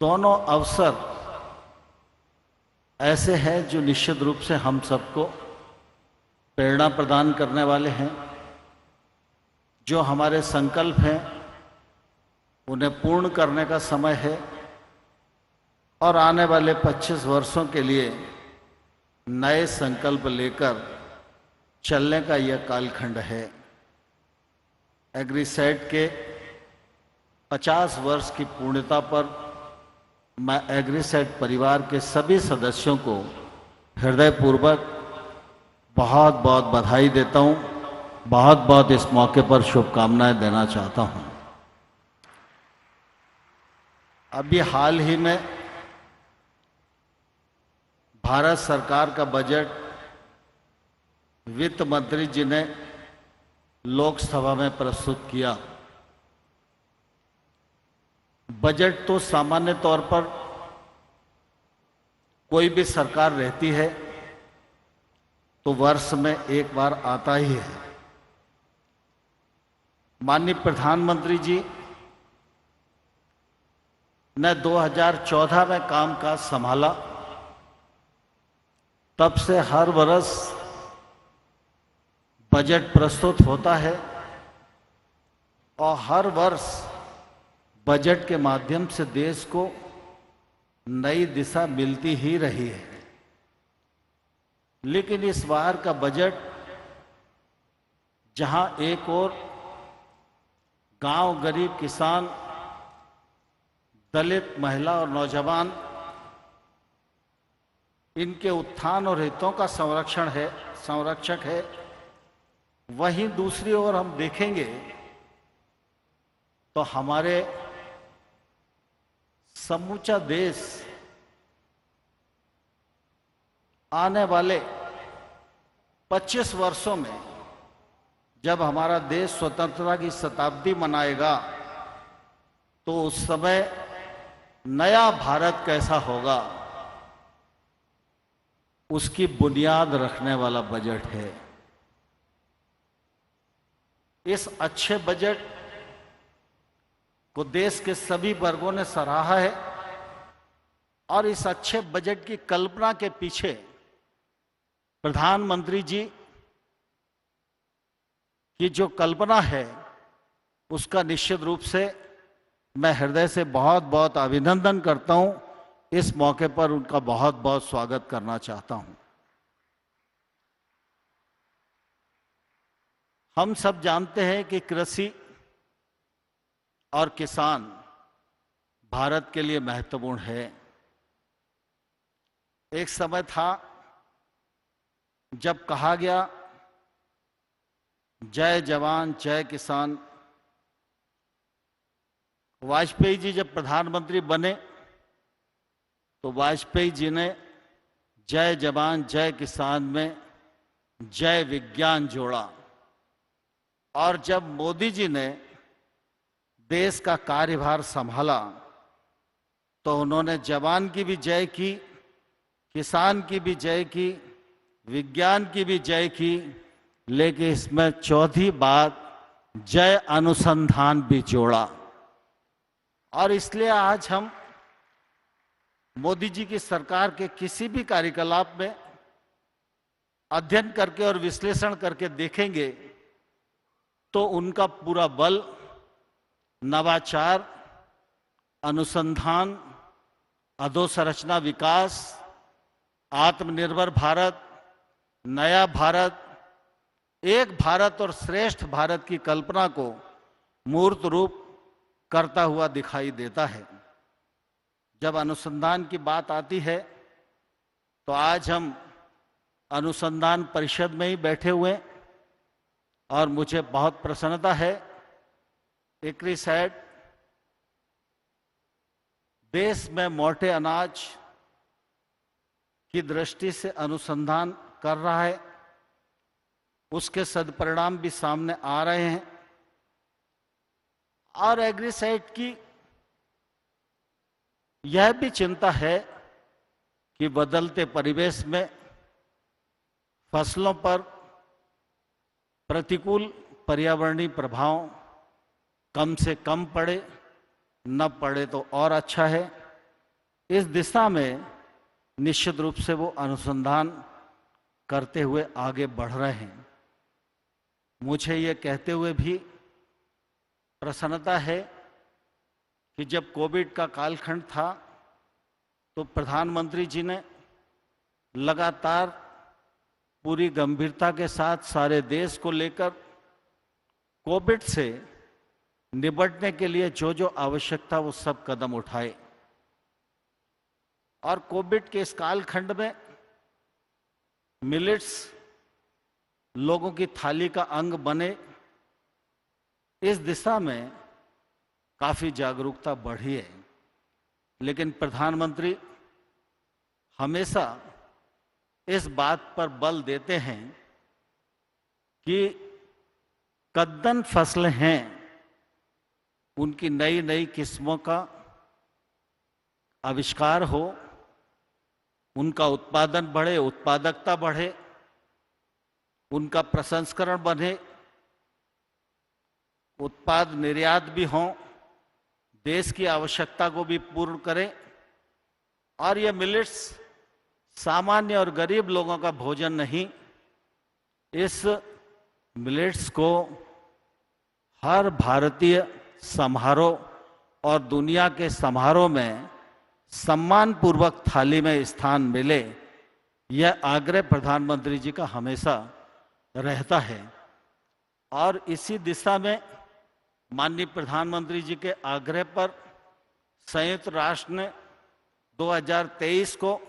दोनों अवसर ऐसे हैं जो निश्चित रूप से हम सबको प्रेरणा प्रदान करने वाले हैं। जो हमारे संकल्प हैं उन्हें पूर्ण करने का समय है और आने वाले 25 वर्षों के लिए नए संकल्प लेकर चलने का यह कालखंड है। एग्रीसेट के 50 वर्ष की पूर्णता पर मैं एग्रीसेट परिवार के सभी सदस्यों को हृदयपूर्वक बहुत बहुत बधाई देता हूं, बहुत बहुत इस मौके पर शुभकामनाएं देना चाहता हूं। अभी हाल ही में भारत सरकार का बजट वित्त मंत्री जी ने लोकसभा में प्रस्तुत किया। बजट तो सामान्य तौर पर कोई भी सरकार रहती है तो वर्ष में एक बार आता ही है। माननीय प्रधानमंत्री जी ने 2014 में कामकाज संभाला, तब से हर वर्ष बजट प्रस्तुत होता है और हर वर्ष बजट के माध्यम से देश को नई दिशा मिलती ही रही है। लेकिन इस बार का बजट, जहां एक और गांव, गरीब, किसान, दलित, महिला और नौजवान, इनके उत्थान और हितों का संरक्षक है, वहीं दूसरी ओर हम देखेंगे तो हमारे समूचा देश आने वाले 25 वर्षों में, जब हमारा देश स्वतंत्रता की शताब्दी मनाएगा, तो उस समय नया भारत कैसा होगा, उसकी बुनियाद रखने वाला बजट है। इस अच्छे बजट को देश के सभी वर्गों ने सराहा है और इस अच्छे बजट की कल्पना के पीछे प्रधानमंत्री जी की जो कल्पना है, उसका निश्चित रूप से मैं हृदय से बहुत बहुत अभिनंदन करता हूं। इस मौके पर उनका बहुत बहुत स्वागत करना चाहता हूं। हम सब जानते हैं कि कृषि और किसान भारत के लिए महत्वपूर्ण है। एक समय था जब कहा गया जय जवान जय किसान। वाजपेयी जी जब प्रधानमंत्री बने तो वाजपेयी जी ने जय जवान जय किसान में जय विज्ञान जोड़ा, और जब मोदी जी ने देश का कार्यभार संभाला तो उन्होंने जवान की भी जय की, किसान की भी जय की, विज्ञान की भी जय की, लेकिन इसमें चौथी बात जय अनुसंधान भी जोड़ा। और इसलिए आज हम मोदी जी की सरकार के किसी भी कार्यकलाप में अध्ययन करके और विश्लेषण करके देखेंगे तो उनका पूरा बल नवाचार, अनुसंधान, अधोसंरचना विकास, आत्मनिर्भर भारत, नया भारत, एक भारत और श्रेष्ठ भारत की कल्पना को मूर्त रूप करता हुआ दिखाई देता है। जब अनुसंधान की बात आती है तो आज हम अनुसंधान परिषद में ही बैठे हुए और मुझे बहुत प्रसन्नता है। इक्रिसैट देश में मोटे अनाज की दृष्टि से अनुसंधान कर रहा है, उसके सदपरिणाम भी सामने आ रहे हैं। और एग्रीसेट की यह भी चिंता है कि बदलते परिवेश में फसलों पर प्रतिकूल पर्यावरणीय प्रभाव कम से कम पड़े, न पड़े तो और अच्छा है। इस दिशा में निश्चित रूप से वो अनुसंधान करते हुए आगे बढ़ रहे हैं। मुझे ये कहते हुए भी प्रसन्नता है कि जब कोविड का कालखंड था तो प्रधानमंत्री जी ने लगातार पूरी गंभीरता के साथ सारे देश को लेकर कोविड से निपटने के लिए जो जो आवश्यक था वो सब कदम उठाए। और कोविड के इस कालखंड में मिलेट्स लोगों की थाली का अंग बने, इस दिशा में काफी जागरूकता बढ़ी है। लेकिन प्रधानमंत्री हमेशा इस बात पर बल देते हैं कि कद्दन फसलें हैं, उनकी नई नई किस्मों का आविष्कार हो, उनका उत्पादन बढ़े, उत्पादकता बढ़े, उनका प्रसंस्करण बढ़े, उत्पाद निर्यात भी हों, देश की आवश्यकता को भी पूर्ण करें। और ये मिलेट्स सामान्य और गरीब लोगों का भोजन नहीं, इस मिलेट्स को हर भारतीय समारोह और दुनिया के समारोह में सम्मानपूर्वक थाली में स्थान मिले, यह आग्रह प्रधानमंत्री जी का हमेशा रहता है। और इसी दिशा में माननीय प्रधानमंत्री जी के आग्रह पर संयुक्त राष्ट्र ने 2023 को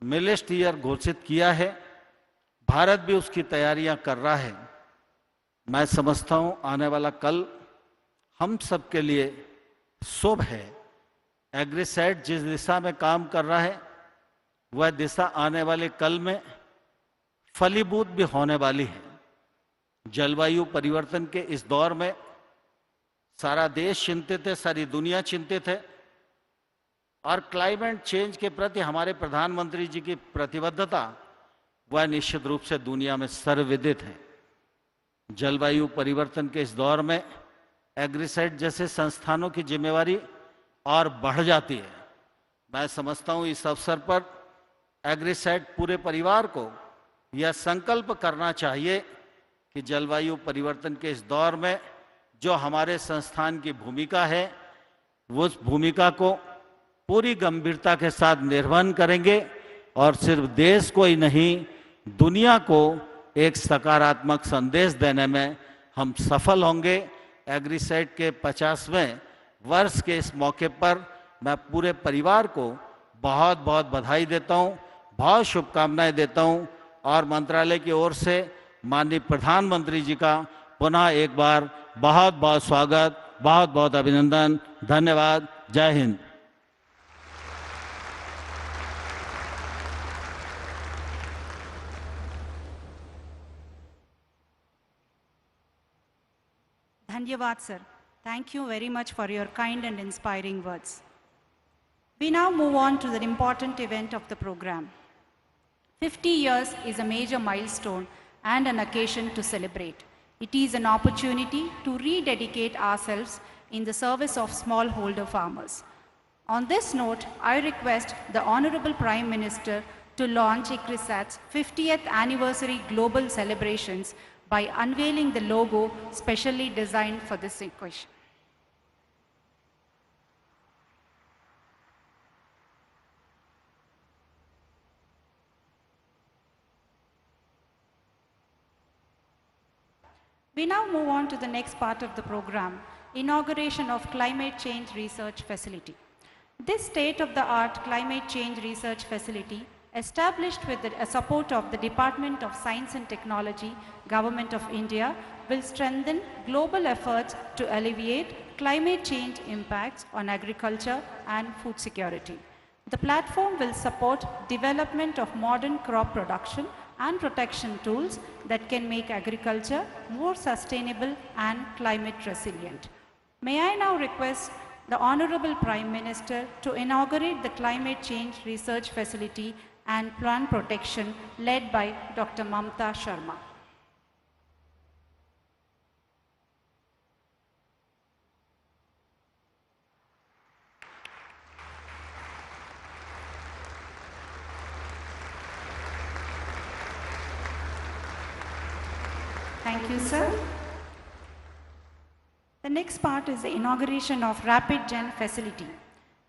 मिलेट ईयर घोषित किया है। भारत भी उसकी तैयारियां कर रहा है। मैं समझता हूं आने वाला कल हम सब के लिए शुभ है। एग्रीसेट जिस दिशा में काम कर रहा है, वह दिशा आने वाले कल में फलीभूत भी होने वाली है। जलवायु परिवर्तन के इस दौर में सारा देश चिंतित है, सारी दुनिया चिंतित है, और क्लाइमेट चेंज के प्रति हमारे प्रधानमंत्री जी की प्रतिबद्धता वह निश्चित रूप से दुनिया में सर्वविदित है। जलवायु परिवर्तन के इस दौर में एग्रीसेट जैसे संस्थानों की जिम्मेवारी और बढ़ जाती है। मैं समझता हूं इस अवसर पर एग्रीसेट पूरे परिवार को यह संकल्प करना चाहिए कि जलवायु परिवर्तन के इस दौर में जो हमारे संस्थान की भूमिका है, वो उस भूमिका को पूरी गंभीरता के साथ निर्वहन करेंगे और सिर्फ देश को ही नहीं, दुनिया को एक सकारात्मक संदेश देने में हम सफल होंगे। एग्रीसेट के 50वें वर्ष के इस मौके पर मैं पूरे परिवार को बहुत बहुत बधाई देता हूं, बहुत शुभकामनाएं देता हूं, और मंत्रालय की ओर से माननीय प्रधानमंत्री जी का पुनः एक बार बहुत बहुत स्वागत, बहुत बहुत अभिनंदन। धन्यवाद। जय Hind. Dhanyavad, sir. Thank you very much for your kind and inspiring words. We now move on to the important event of the program. 50 years is a major milestone and an occasion to celebrate. It is an opportunity to rededicate ourselves in the service of smallholder farmers. On this note, I request the Honorable Prime Minister to launch ICRISAT's 50th anniversary global celebrations by unveiling the logo specially designed for this occasion. We now move on to the next part of the program, inauguration of Climate Change Research Facility. This state-of-the-art climate change research facility, established with the support of the Department of Science and Technology, Government of India, will strengthen global efforts to alleviate climate change impacts on agriculture and food security. The platform will support development of modern crop production and protection tools that can make agriculture more sustainable and climate resilient. May I now request the Honorable Prime Minister to inaugurate the Climate Change Research Facility and Plant Protection led by Dr. Mamta Sharma. Thank you, sir. The next part is the inauguration of RapidGen facility.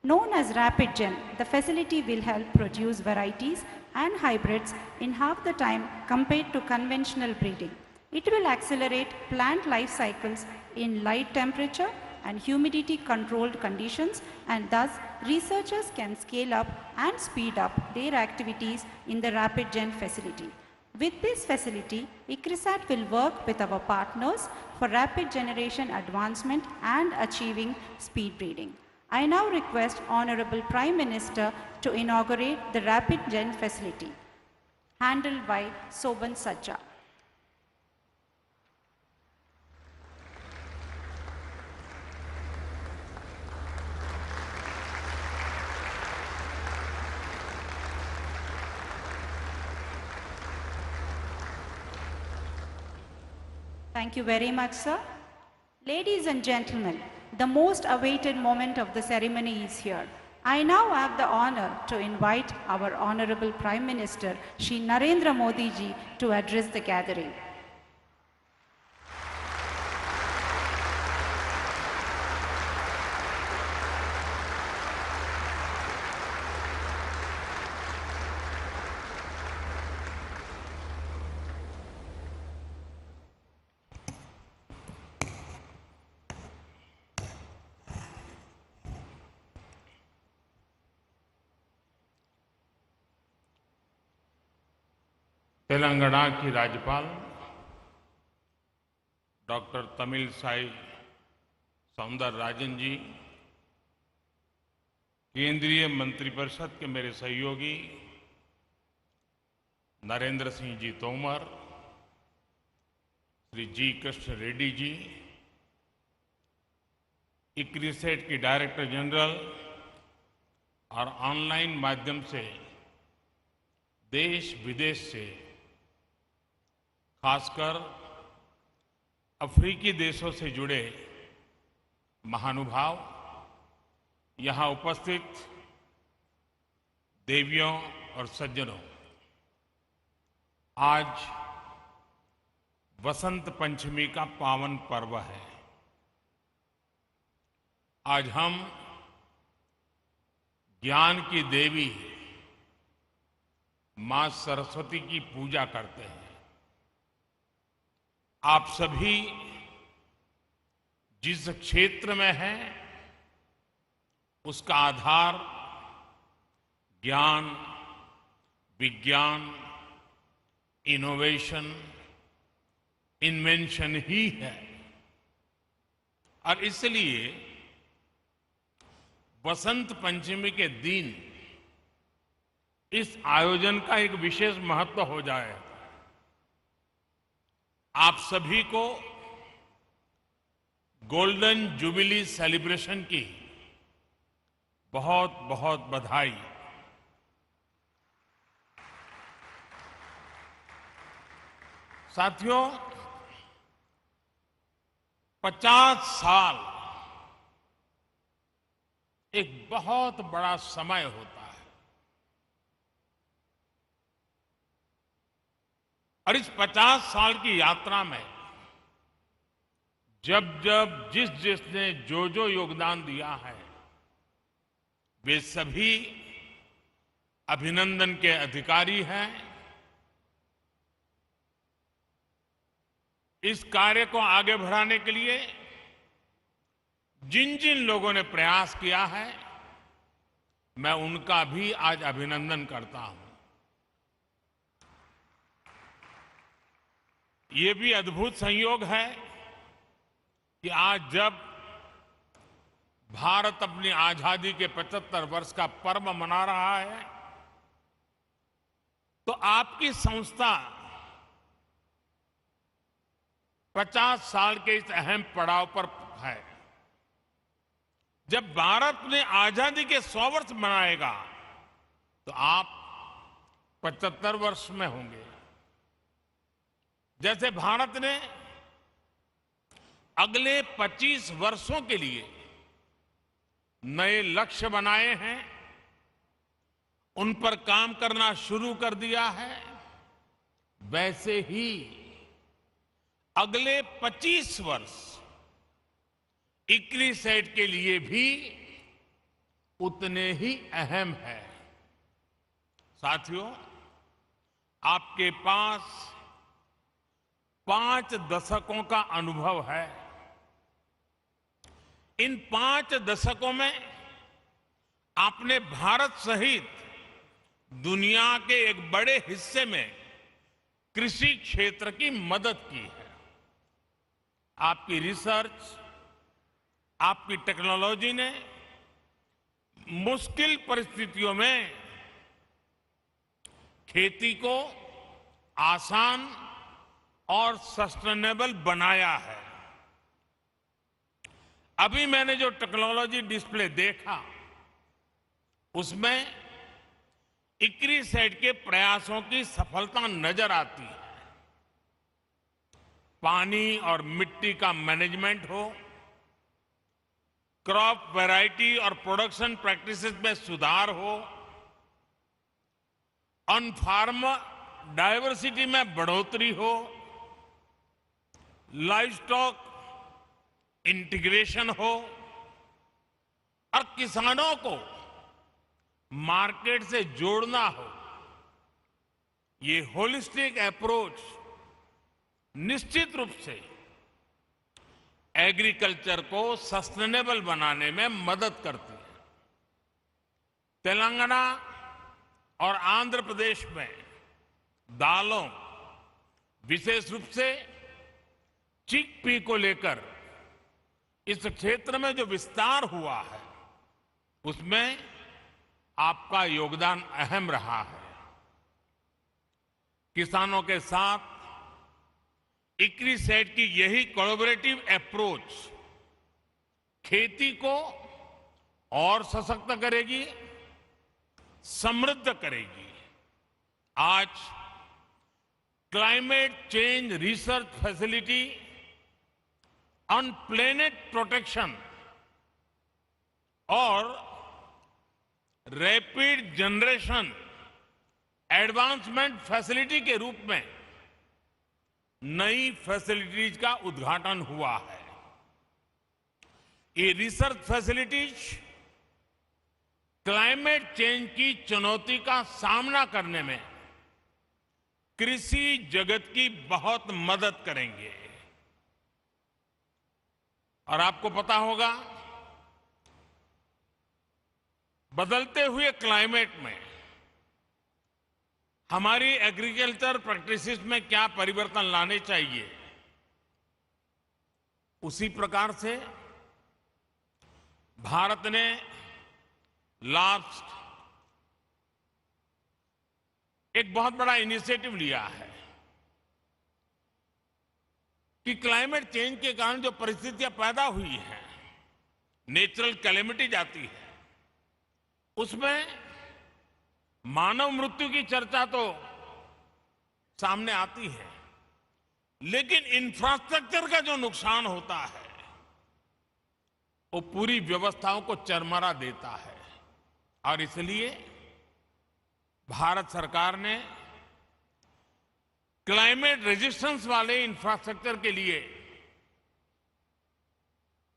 Known as RapidGen, the facility will help produce varieties and hybrids in half the time compared to conventional breeding. It will accelerate plant life cycles in light temperature, and humidity controlled conditions, and thus researchers can scale up and speed up their activities in the RapidGen facility. With this facility, ICRISAT will work with our partners for rapid generation advancement and achieving speed breeding. I now request Honorable Prime Minister to inaugurate the RapidGen facility, handled by Soban Sajja. Thank you very much, sir. Ladies and gentlemen, the most awaited moment of the ceremony is here. I now have the honor to invite our Honorable Prime Minister, Shri Narendra Modi ji, to address the gathering. Telangana की राज्यपाल doctor Tamilisai Soundararajan जी, केंद्रीय मंत्रिपरिषद के मेरे सहयोगी नरेंद्र सिंह जी तोमर, श्री जी Krishna Reddy ji, ICRISAT की director general और online माध्यम से देश विदेश से, खासकर अफ्रीकी देशों से जुड़े महानुभाव, यहां उपस्थित देवियों और सज्जनों, आज वसंत पंचमी का पावन पर्व है। आज हम ज्ञान की देवी मां सरस्वती की पूजा करते हैं। आप सभी जिस क्षेत्र में हैं, उसका आधार ज्ञान, विज्ञान, इनोवेशन, इन्वेंशन ही है। और इसलिए वसंत पंचमी के दिन इस आयोजन का एक विशेष महत्व हो जाए। आप सभी को गोल्डन जुबिली सेलिब्रेशन की बहुत बहुत बधाई। साथियों, 50 साल एक बहुत बड़ा समय होता है और इस 50 साल की यात्रा में जब जब जिस जिसने जो जो योगदान दिया है, वे सभी अभिनंदन के अधिकारी हैं। इस कार्य को आगे बढ़ाने के लिए जिन जिन लोगों ने प्रयास किया है, मैं उनका भी आज अभिनंदन करता हूं। ये भी अद्भुत संयोग है कि आज जब भारत अपनी आजादी के 75 वर्ष का पर्व मना रहा है, तो आपकी संस्था 50 साल के इस अहम पड़ाव पर है। जब भारत ने आजादी के 100 वर्ष मनाएगा, तो आप 75 वर्ष में होंगे। जैसे भारत ने अगले 25 वर्षों के लिए नए लक्ष्य बनाए हैं, उन पर काम करना शुरू कर दिया है, वैसे ही अगले 25 वर्ष इक्रिसेट के लिए भी उतने ही अहम है। साथियों, आपके पास 5 दशकों का अनुभव है। इन 5 दशकों में आपने भारत सहित दुनिया के एक बड़े हिस्से में कृषि क्षेत्र की मदद की है। आपकी रिसर्च, आपकी टेक्नोलॉजी ने मुश्किल परिस्थितियों में खेती को आसान और सस्टेनेबल बनाया है। अभी मैंने जो टेक्नोलॉजी डिस्प्ले देखा, उसमें इक्रिसैट के प्रयासों की सफलता नजर आती है। पानी और मिट्टी का मैनेजमेंट हो, क्रॉप वैरायटी और प्रोडक्शन प्रैक्टिसेस में सुधार हो, ऑन फार्म डायवर्सिटी में बढ़ोतरी हो, लाइव स्टॉक इंटीग्रेशन हो और किसानों को मार्केट से जोड़ना हो, ये होलिस्टिक अप्रोच निश्चित रूप से एग्रीकल्चर को सस्टेनेबल बनाने में मदद करती है। तेलंगाना और आंध्र प्रदेश में दालों, विशेष रूप से चिकपी को लेकर इस क्षेत्र में जो विस्तार हुआ है, उसमें आपका योगदान अहम रहा है। किसानों के साथ इक्रिसैट की यही कोलैबोरेटिव अप्रोच खेती को और सशक्त करेगी, समृद्ध करेगी। आज climate change research facility on planet protection और रैपिड जनरेशन एडवांसमेंट फैसिलिटी के रूप में नई फैसिलिटीज का उद्घाटन हुआ है। ये रिसर्च फैसिलिटीज क्लाइमेट चेंज की चुनौती का सामना करने में कृषि जगत की बहुत मदद करेंगे। और आपको पता होगा, बदलते हुए क्लाइमेट में हमारी एग्रीकल्चर प्रैक्टिसेस में क्या परिवर्तन लाने चाहिए, उसी प्रकार से भारत ने लास्ट एक बहुत बड़ा इनिशिएटिव लिया है कि क्लाइमेट चेंज के कारण जो परिस्थितियां पैदा हुई हैं, नेचुरल कैलेमिटीज आती है, उसमें मानव मृत्यु की चर्चा तो सामने आती है, लेकिन इंफ्रास्ट्रक्चर का जो नुकसान होता है वो पूरी व्यवस्थाओं को चरमरा देता है। और इसलिए भारत सरकार ने क्लाइमेट रेजिस्टेंस वाले इंफ्रास्ट्रक्चर के लिए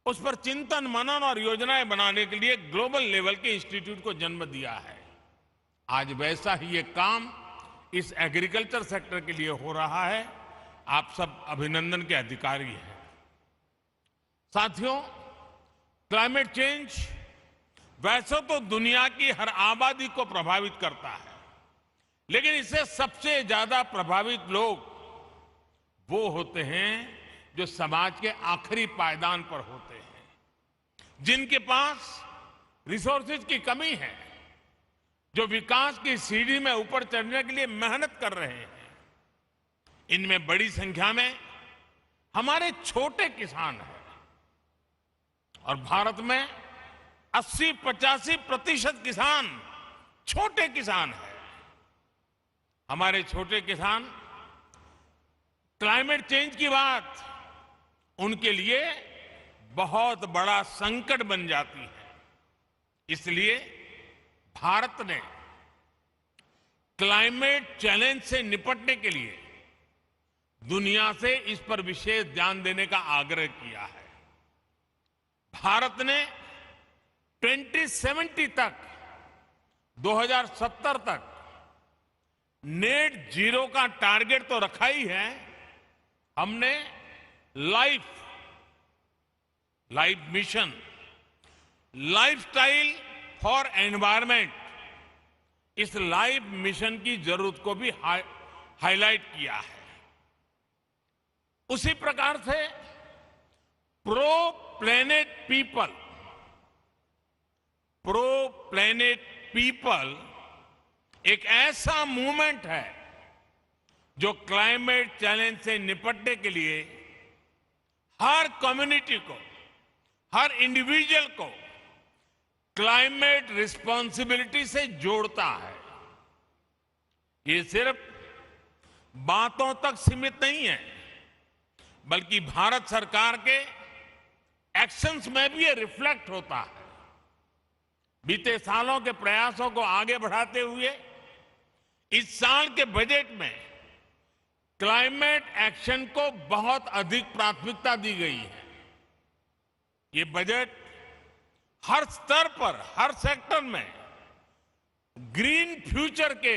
उस पर चिंतन मनन और योजनाएं बनाने के लिए ग्लोबल लेवल के इंस्टीट्यूट को जन्म दिया है। आज वैसा ही एक काम इस एग्रीकल्चर सेक्टर के लिए हो रहा है। आप सब अभिनंदन के अधिकारी हैं। साथियों, क्लाइमेट चेंज वैसे तो दुनिया की हर आबादी को प्रभावित करता है, लेकिन इससे सबसे ज्यादा प्रभावित लोग वो होते हैं जो समाज के आखिरी पायदान पर होते हैं, जिनके पास रिसोर्सेज की कमी है, जो विकास की सीढ़ी में ऊपर चढ़ने के लिए मेहनत कर रहे हैं। इनमें बड़ी संख्या में हमारे छोटे किसान हैं और भारत में 80-85% किसान छोटे किसान हैं। हमारे छोटे किसान क्लाइमेट चेंज की बात उनके लिए बहुत बड़ा संकट बन जाती है। इसलिए भारत ने क्लाइमेट चैलेंज से निपटने के लिए दुनिया से इस पर विशेष ध्यान देने का आग्रह किया है। भारत ने 2070 तक 2070 तक नेट जीरो का टारगेट तो रखा ही है, हमने life mission lifestyle for environment, इस लाइफ मिशन की जरूरत को भी हाईलाइट किया है। उसी प्रकार से प्रो प्लेनेट पीपल एक ऐसा मूवमेंट है जो क्लाइमेट चैलेंज से निपटने के लिए हर कम्युनिटी को, हर इंडिविजुअल को क्लाइमेट रिस्पॉन्सिबिलिटी से जोड़ता है। ये सिर्फ बातों तक सीमित नहीं है, बल्कि भारत सरकार के एक्शंस में भी ये रिफ्लेक्ट होता है। बीते सालों के प्रयासों को आगे बढ़ाते हुए इस साल के बजट में क्लाइमेट एक्शन को बहुत अधिक प्राथमिकता दी गई है। ये बजट हर स्तर पर, हर सेक्टर में ग्रीन फ्यूचर के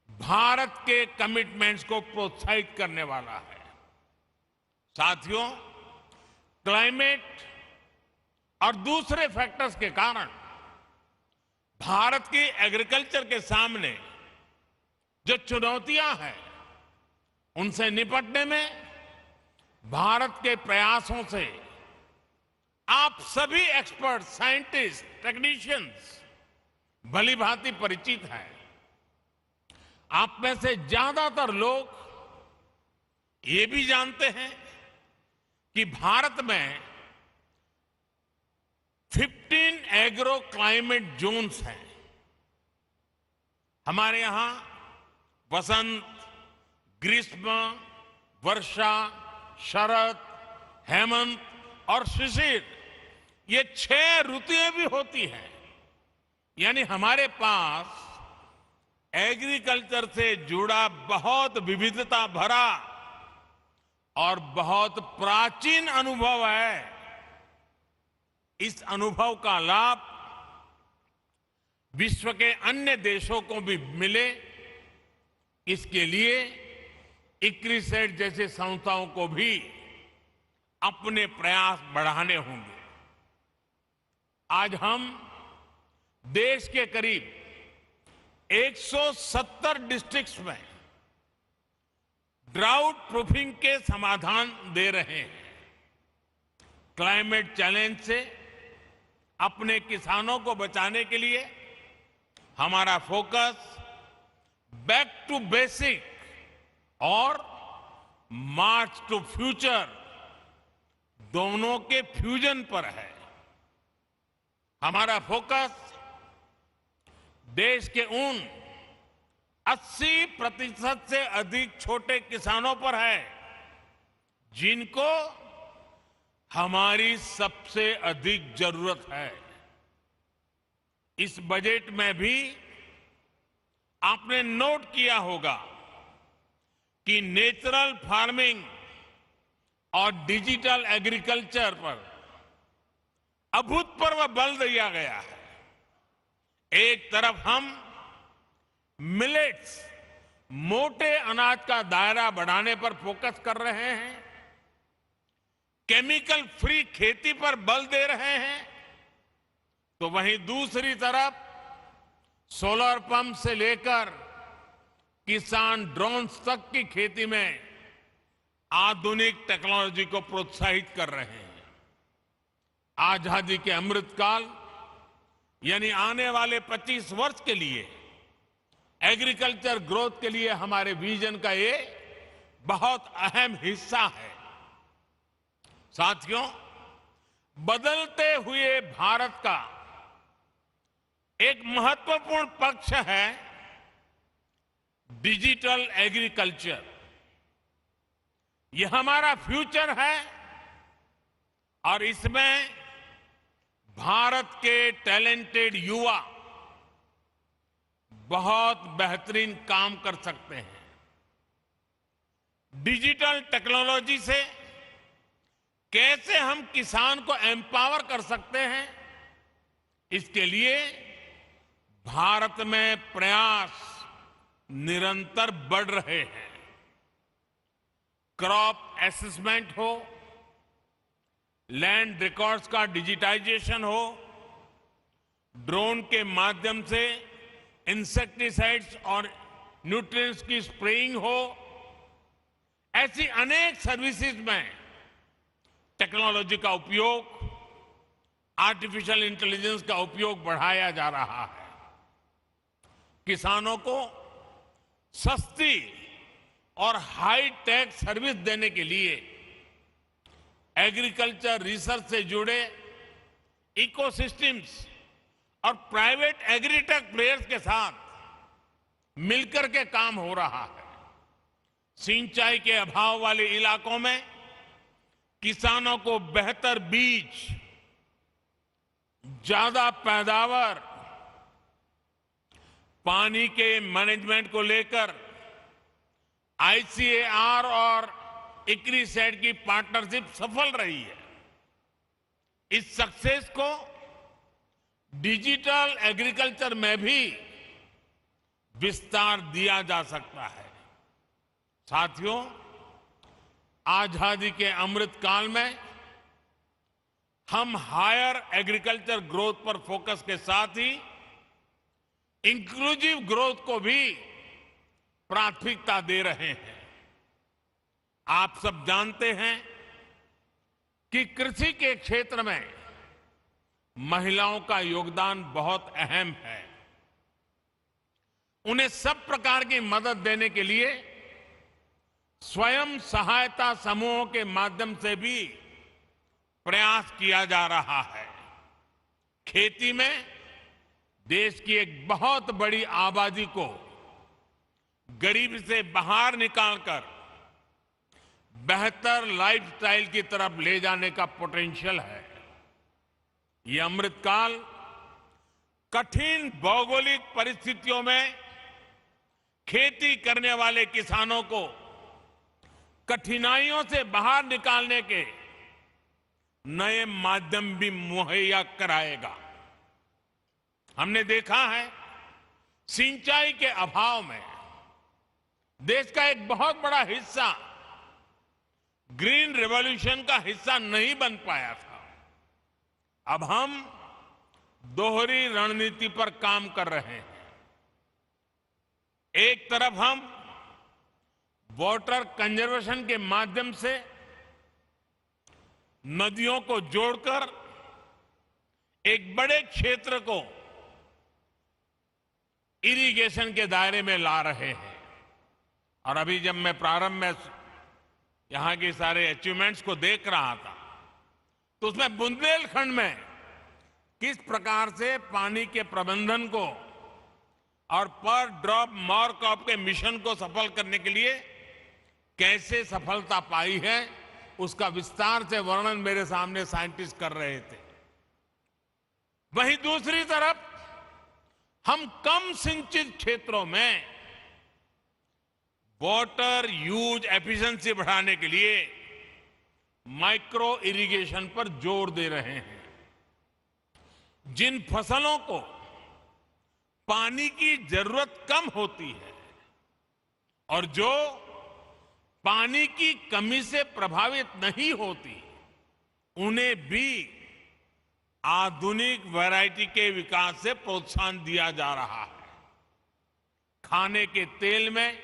भारत के कमिटमेंट्स को प्रोत्साहित करने वाला है। साथियों, क्लाइमेट और दूसरे फैक्टर्स के कारण भारत की एग्रीकल्चर के सामने जो चुनौतियां हैं, उनसे निपटने में भारत के प्रयासों से आप सभी एक्सपर्ट, साइंटिस्ट, टेक्नीशियंस भली भांति परिचित हैं। आप में से ज्यादातर लोग ये भी जानते हैं कि भारत में 15 एग्रो क्लाइमेट जोन्स हैं। हमारे यहां वसंत, ग्रीष्म, वर्षा, शरद, हेमंत और शिशिर, ये 6 ऋतुएं भी होती हैं। यानी हमारे पास एग्रीकल्चर से जुड़ा बहुत विविधता भरा और बहुत प्राचीन अनुभव है। इस अनुभव का लाभ विश्व के अन्य देशों को भी मिले, इसके लिए इक्रिसेट जैसे संस्थाओं को भी अपने प्रयास बढ़ाने होंगे। आज हम देश के करीब 170 डिस्ट्रिक्ट्स में ड्राउट प्रूफिंग के समाधान दे रहे हैं। क्लाइमेट चैलेंज से अपने किसानों को बचाने के लिए हमारा फोकस बैक टू बेसिक और मार्च टू फ्यूचर दोनों के फ्यूजन पर है। हमारा फोकस देश के उन 80% से अधिक छोटे किसानों पर है जिनको हमारी सबसे अधिक जरूरत है। इस बजट में भी आपने नोट किया होगा कि नेचुरल फार्मिंग और डिजिटल एग्रीकल्चर पर अभूतपूर्व बल दिया गया है। एक तरफ हम मिलेट्स, मोटे अनाज का दायरा बढ़ाने पर फोकस कर रहे हैं, केमिकल फ्री खेती पर बल दे रहे हैं, तो वहीं दूसरी तरफ सोलर पंप से लेकर किसान ड्रोन्स तक की खेती में आधुनिक टेक्नोलॉजी को प्रोत्साहित कर रहे हैं। आजादी के अमृतकाल यानी आने वाले 25 वर्ष के लिए एग्रीकल्चर ग्रोथ के लिए हमारे विजन का ये बहुत अहम हिस्सा है। साथियों, बदलते हुए भारत का एक महत्वपूर्ण पक्ष है डिजिटल एग्रीकल्चर। यह हमारा फ्यूचर है और इसमें भारत के टैलेंटेड युवा बहुत बेहतरीन काम कर सकते हैं। डिजिटल टेक्नोलॉजी से कैसे हम किसान को एम्पावर कर सकते हैं, इसके लिए भारत में प्रयास निरंतर बढ़ रहे हैं। क्रॉप असेसमेंट हो, लैंड रिकॉर्ड्स का डिजिटाइजेशन हो, ड्रोन के माध्यम से इंसेक्टिसाइड्स और न्यूट्रिएंट्स की स्प्रेइंग हो, ऐसी अनेक सर्विसेज में टेक्नोलॉजी का उपयोग, आर्टिफिशियल इंटेलिजेंस का उपयोग बढ़ाया जा रहा है। किसानों को सस्ती और हाई टेक सर्विस देने के लिए एग्रीकल्चर रिसर्च से जुड़े इकोसिस्टम्स और प्राइवेट एग्रीटेक प्लेयर्स के साथ मिलकर के काम हो रहा है। सिंचाई के अभाव वाले इलाकों में किसानों को बेहतर बीज, ज्यादा पैदावार, पानी के मैनेजमेंट को लेकर आईसीएआर और इक्रिसैट की पार्टनरशिप सफल रही है। इस सक्सेस को डिजिटल एग्रीकल्चर में भी विस्तार दिया जा सकता है। साथियों, आजादी के अमृत काल में हम हायर एग्रीकल्चर ग्रोथ पर फोकस के साथ ही इंक्लूसिव ग्रोथ को भी प्राथमिकता दे रहे हैं। आप सब जानते हैं कि कृषि के क्षेत्र में महिलाओं का योगदान बहुत अहम है। उन्हें सब प्रकार की मदद देने के लिए स्वयं सहायता समूहों के माध्यम से भी प्रयास किया जा रहा है। खेती में देश की एक बहुत बड़ी आबादी को गरीबी से बाहर निकालकर बेहतर लाइफस्टाइल की तरफ ले जाने का पोटेंशियल है। ये अमृतकाल कठिन भौगोलिक परिस्थितियों में खेती करने वाले किसानों को कठिनाइयों से बाहर निकालने के नए माध्यम भी मुहैया कराएगा। हमने देखा है, सिंचाई के अभाव में देश का एक बहुत बड़ा हिस्सा ग्रीन रिवॉल्यूशन का हिस्सा नहीं बन पाया था। अब हम दोहरी रणनीति पर काम कर रहे हैं। एक तरफ हम वाटर कंजर्वेशन के माध्यम से नदियों को जोड़कर एक बड़े क्षेत्र को इरिगेशन के दायरे में ला रहे हैं। और अभी जब मैं प्रारंभ में यहां के सारे अचीवमेंट्स को देख रहा था तो उसमें बुंदेलखंड में किस प्रकार से पानी के प्रबंधन को और पर ड्रॉप मोर क्रॉप के मिशन को सफल करने के लिए कैसे सफलता पाई है, उसका विस्तार से वर्णन मेरे सामने साइंटिस्ट कर रहे थे। वहीं दूसरी तरफ हम कम सिंचित क्षेत्रों में वाटर यूज एफिशिएंसी बढ़ाने के लिए माइक्रो इरिगेशन पर जोर दे रहे हैं। जिन फसलों को पानी की जरूरत कम होती है और जो पानी की कमी से प्रभावित नहीं होती, उन्हें भी आधुनिक वैरायटी के विकास से प्रोत्साहन दिया जा रहा है। खाने के तेल में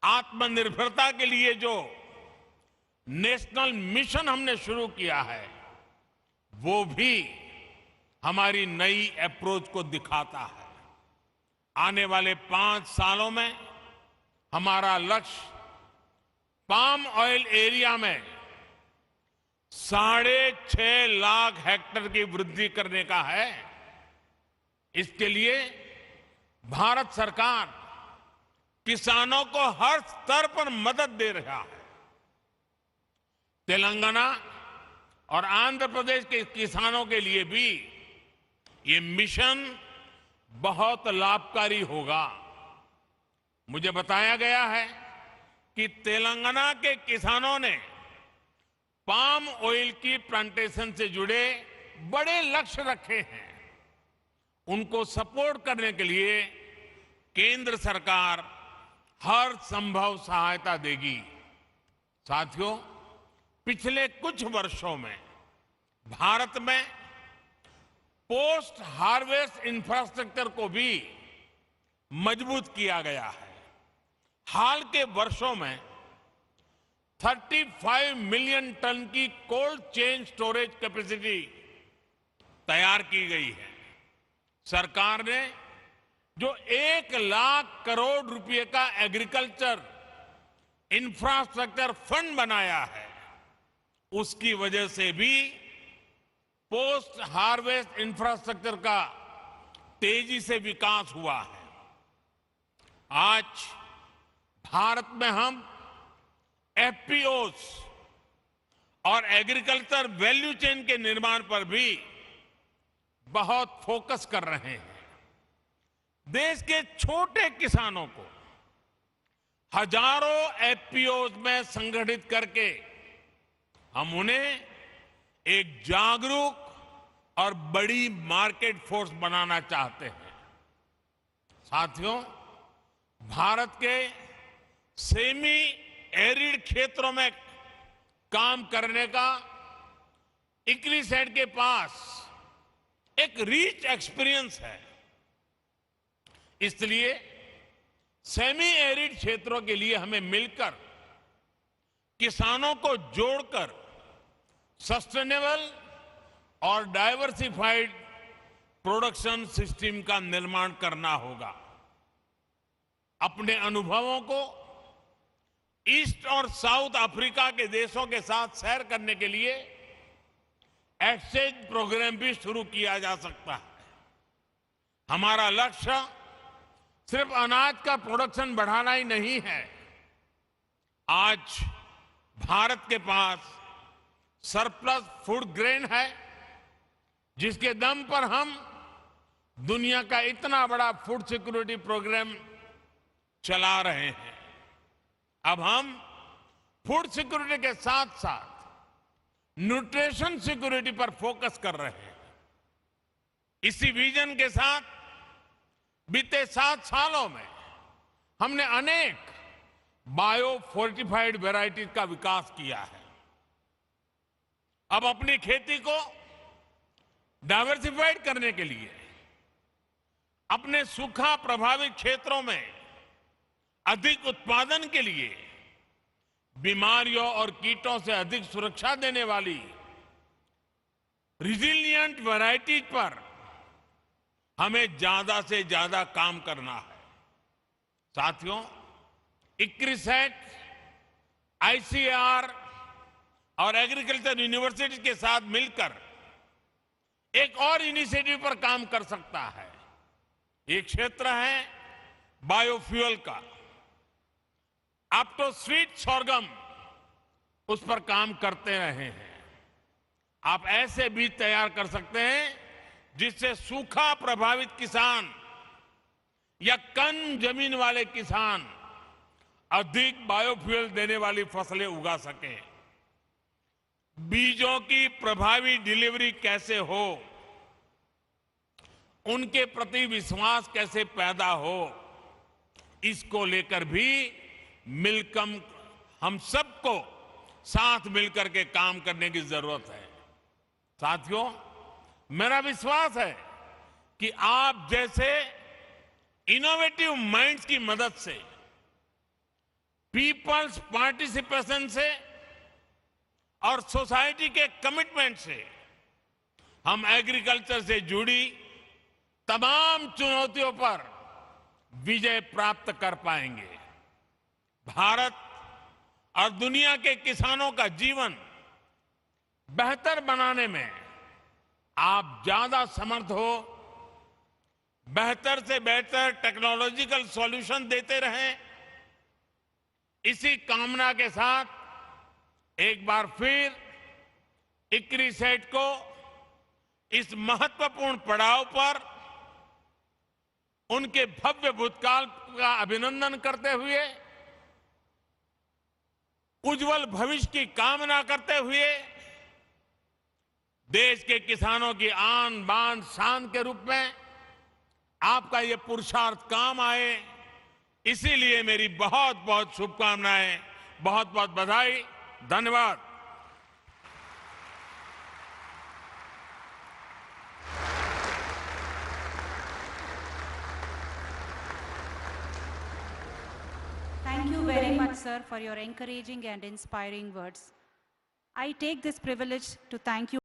आत्मनिर्भरता के लिए जो नेशनल मिशन हमने शुरू किया है, वो भी हमारी नई अप्रोच को दिखाता है। आने वाले 5 सालों में हमारा लक्ष्य पाम ऑयल एरिया में 6.5 लाख हेक्टेयर की वृद्धि करने का है। इसके लिए भारत सरकार किसानों को हर स्तर पर मदद दे रहा है। तेलंगाना और आंध्र प्रदेश के किसानों के लिए भी ये मिशन बहुत लाभकारी होगा। मुझे बताया गया है कि तेलंगाना के किसानों ने पाम ऑयल की प्लांटेशन से जुड़े बड़े लक्ष्य रखे हैं। उनको सपोर्ट करने के लिए केंद्र सरकार हर संभव सहायता देगी। साथियों, पिछले कुछ वर्षों में भारत में पोस्ट हार्वेस्ट इंफ्रास्ट्रक्चर को भी मजबूत किया गया है। हाल के वर्षों में 35 मिलियन टन की कोल्ड चेन स्टोरेज कैपेसिटी तैयार की गई है। सरकार ने जो 1 लाख करोड़ रुपए का एग्रीकल्चर इंफ्रास्ट्रक्चर फंड बनाया है, उसकी वजह से भी पोस्ट हार्वेस्ट इंफ्रास्ट्रक्चर का तेजी से विकास हुआ है। आज भारत में हम एफपीओस और एग्रीकल्चर वैल्यू चेन के निर्माण पर भी बहुत फोकस कर रहे हैं। देश के छोटे किसानों को हजारों एफपीओस में संगठित करके हम उन्हें एक जागरूक और बड़ी मार्केट फोर्स बनाना चाहते हैं। साथियों, भारत के सेमी एरिड क्षेत्रों में काम करने का इक्रिसेट के पास एक रिच एक्सपीरियंस है। इसलिए सेमी एरिड क्षेत्रों के लिए हमें मिलकर किसानों को जोड़कर सस्टेनेबल और डाइवर्सिफाइड प्रोडक्शन सिस्टम का निर्माण करना होगा। अपने अनुभवों को ईस्ट और साउथ अफ्रीका के देशों के साथ शेयर करने के लिए एक्सचेंज प्रोग्राम भी शुरू किया जा सकता है। हमारा लक्ष्य सिर्फ अनाज का प्रोडक्शन बढ़ाना ही नहीं है। आज भारत के पास सरप्लस फूड ग्रेन है, जिसके दम पर हम दुनिया का इतना बड़ा फूड सिक्योरिटी प्रोग्राम चला रहे हैं। अब हम फूड सिक्योरिटी के साथ साथ न्यूट्रिशन सिक्योरिटी पर फोकस कर रहे हैं। इसी विजन के साथ बीते 7 सालों में हमने अनेक बायो फोर्टिफाइड वैरायटीज का विकास किया है। अब अपनी खेती को डाइवर्सिफाइड करने के लिए अपने सूखा प्रभावित क्षेत्रों में अधिक उत्पादन के लिए बीमारियों और कीटों से अधिक सुरक्षा देने वाली रिजिलिएंट वैरायटीज पर हमें ज्यादा से ज्यादा काम करना है। साथियों, इक्रिसेट, आईसीएआर और एग्रीकल्चर यूनिवर्सिटी के साथ मिलकर एक और इनिशिएटिव पर काम कर सकता है। ये क्षेत्र है बायोफ्यूल का। आप तो स्वीट सोरगम उस पर काम करते रहे हैं। आप ऐसे बीज तैयार कर सकते हैं जिससे सूखा प्रभावित किसान या कम जमीन वाले किसान अधिक बायोफ्यूल देने वाली फसलें उगा सके। बीजों की प्रभावी डिलीवरी कैसे हो, उनके प्रति विश्वास कैसे पैदा हो, इसको लेकर भी मिलकर हम सबको साथ मिलकर के काम करने की जरूरत है। साथियों, मेरा विश्वास है कि आप जैसे इनोवेटिव माइंड्स की मदद से, पीपल्स पार्टिसिपेशन से और सोसाइटी के कमिटमेंट से हम एग्रीकल्चर से जुड़ी तमाम चुनौतियों पर विजय प्राप्त कर पाएंगे। भारत और दुनिया के किसानों का जीवन बेहतर बनाने में आप ज्यादा समर्थ हो, बेहतर से बेहतर टेक्नोलॉजिकल सॉल्यूशन देते रहें। इसी कामना के साथ एक बार फिर इक्रिसेट को इस महत्वपूर्ण पड़ाव पर उनके भव्य भूतकाल का अभिनंदन करते हुए, उज्जवल भविष्य की कामना करते हुए, देश के किसानों की आन बान शान के रूप में आपका ये पुरुषार्थ काम आए, इसीलिए मेरी बहुत बहुत शुभकामनाएं, बहुत बहुत बधाई। धन्यवाद। sir, for your encouraging and inspiring words. I take this privilege to thank you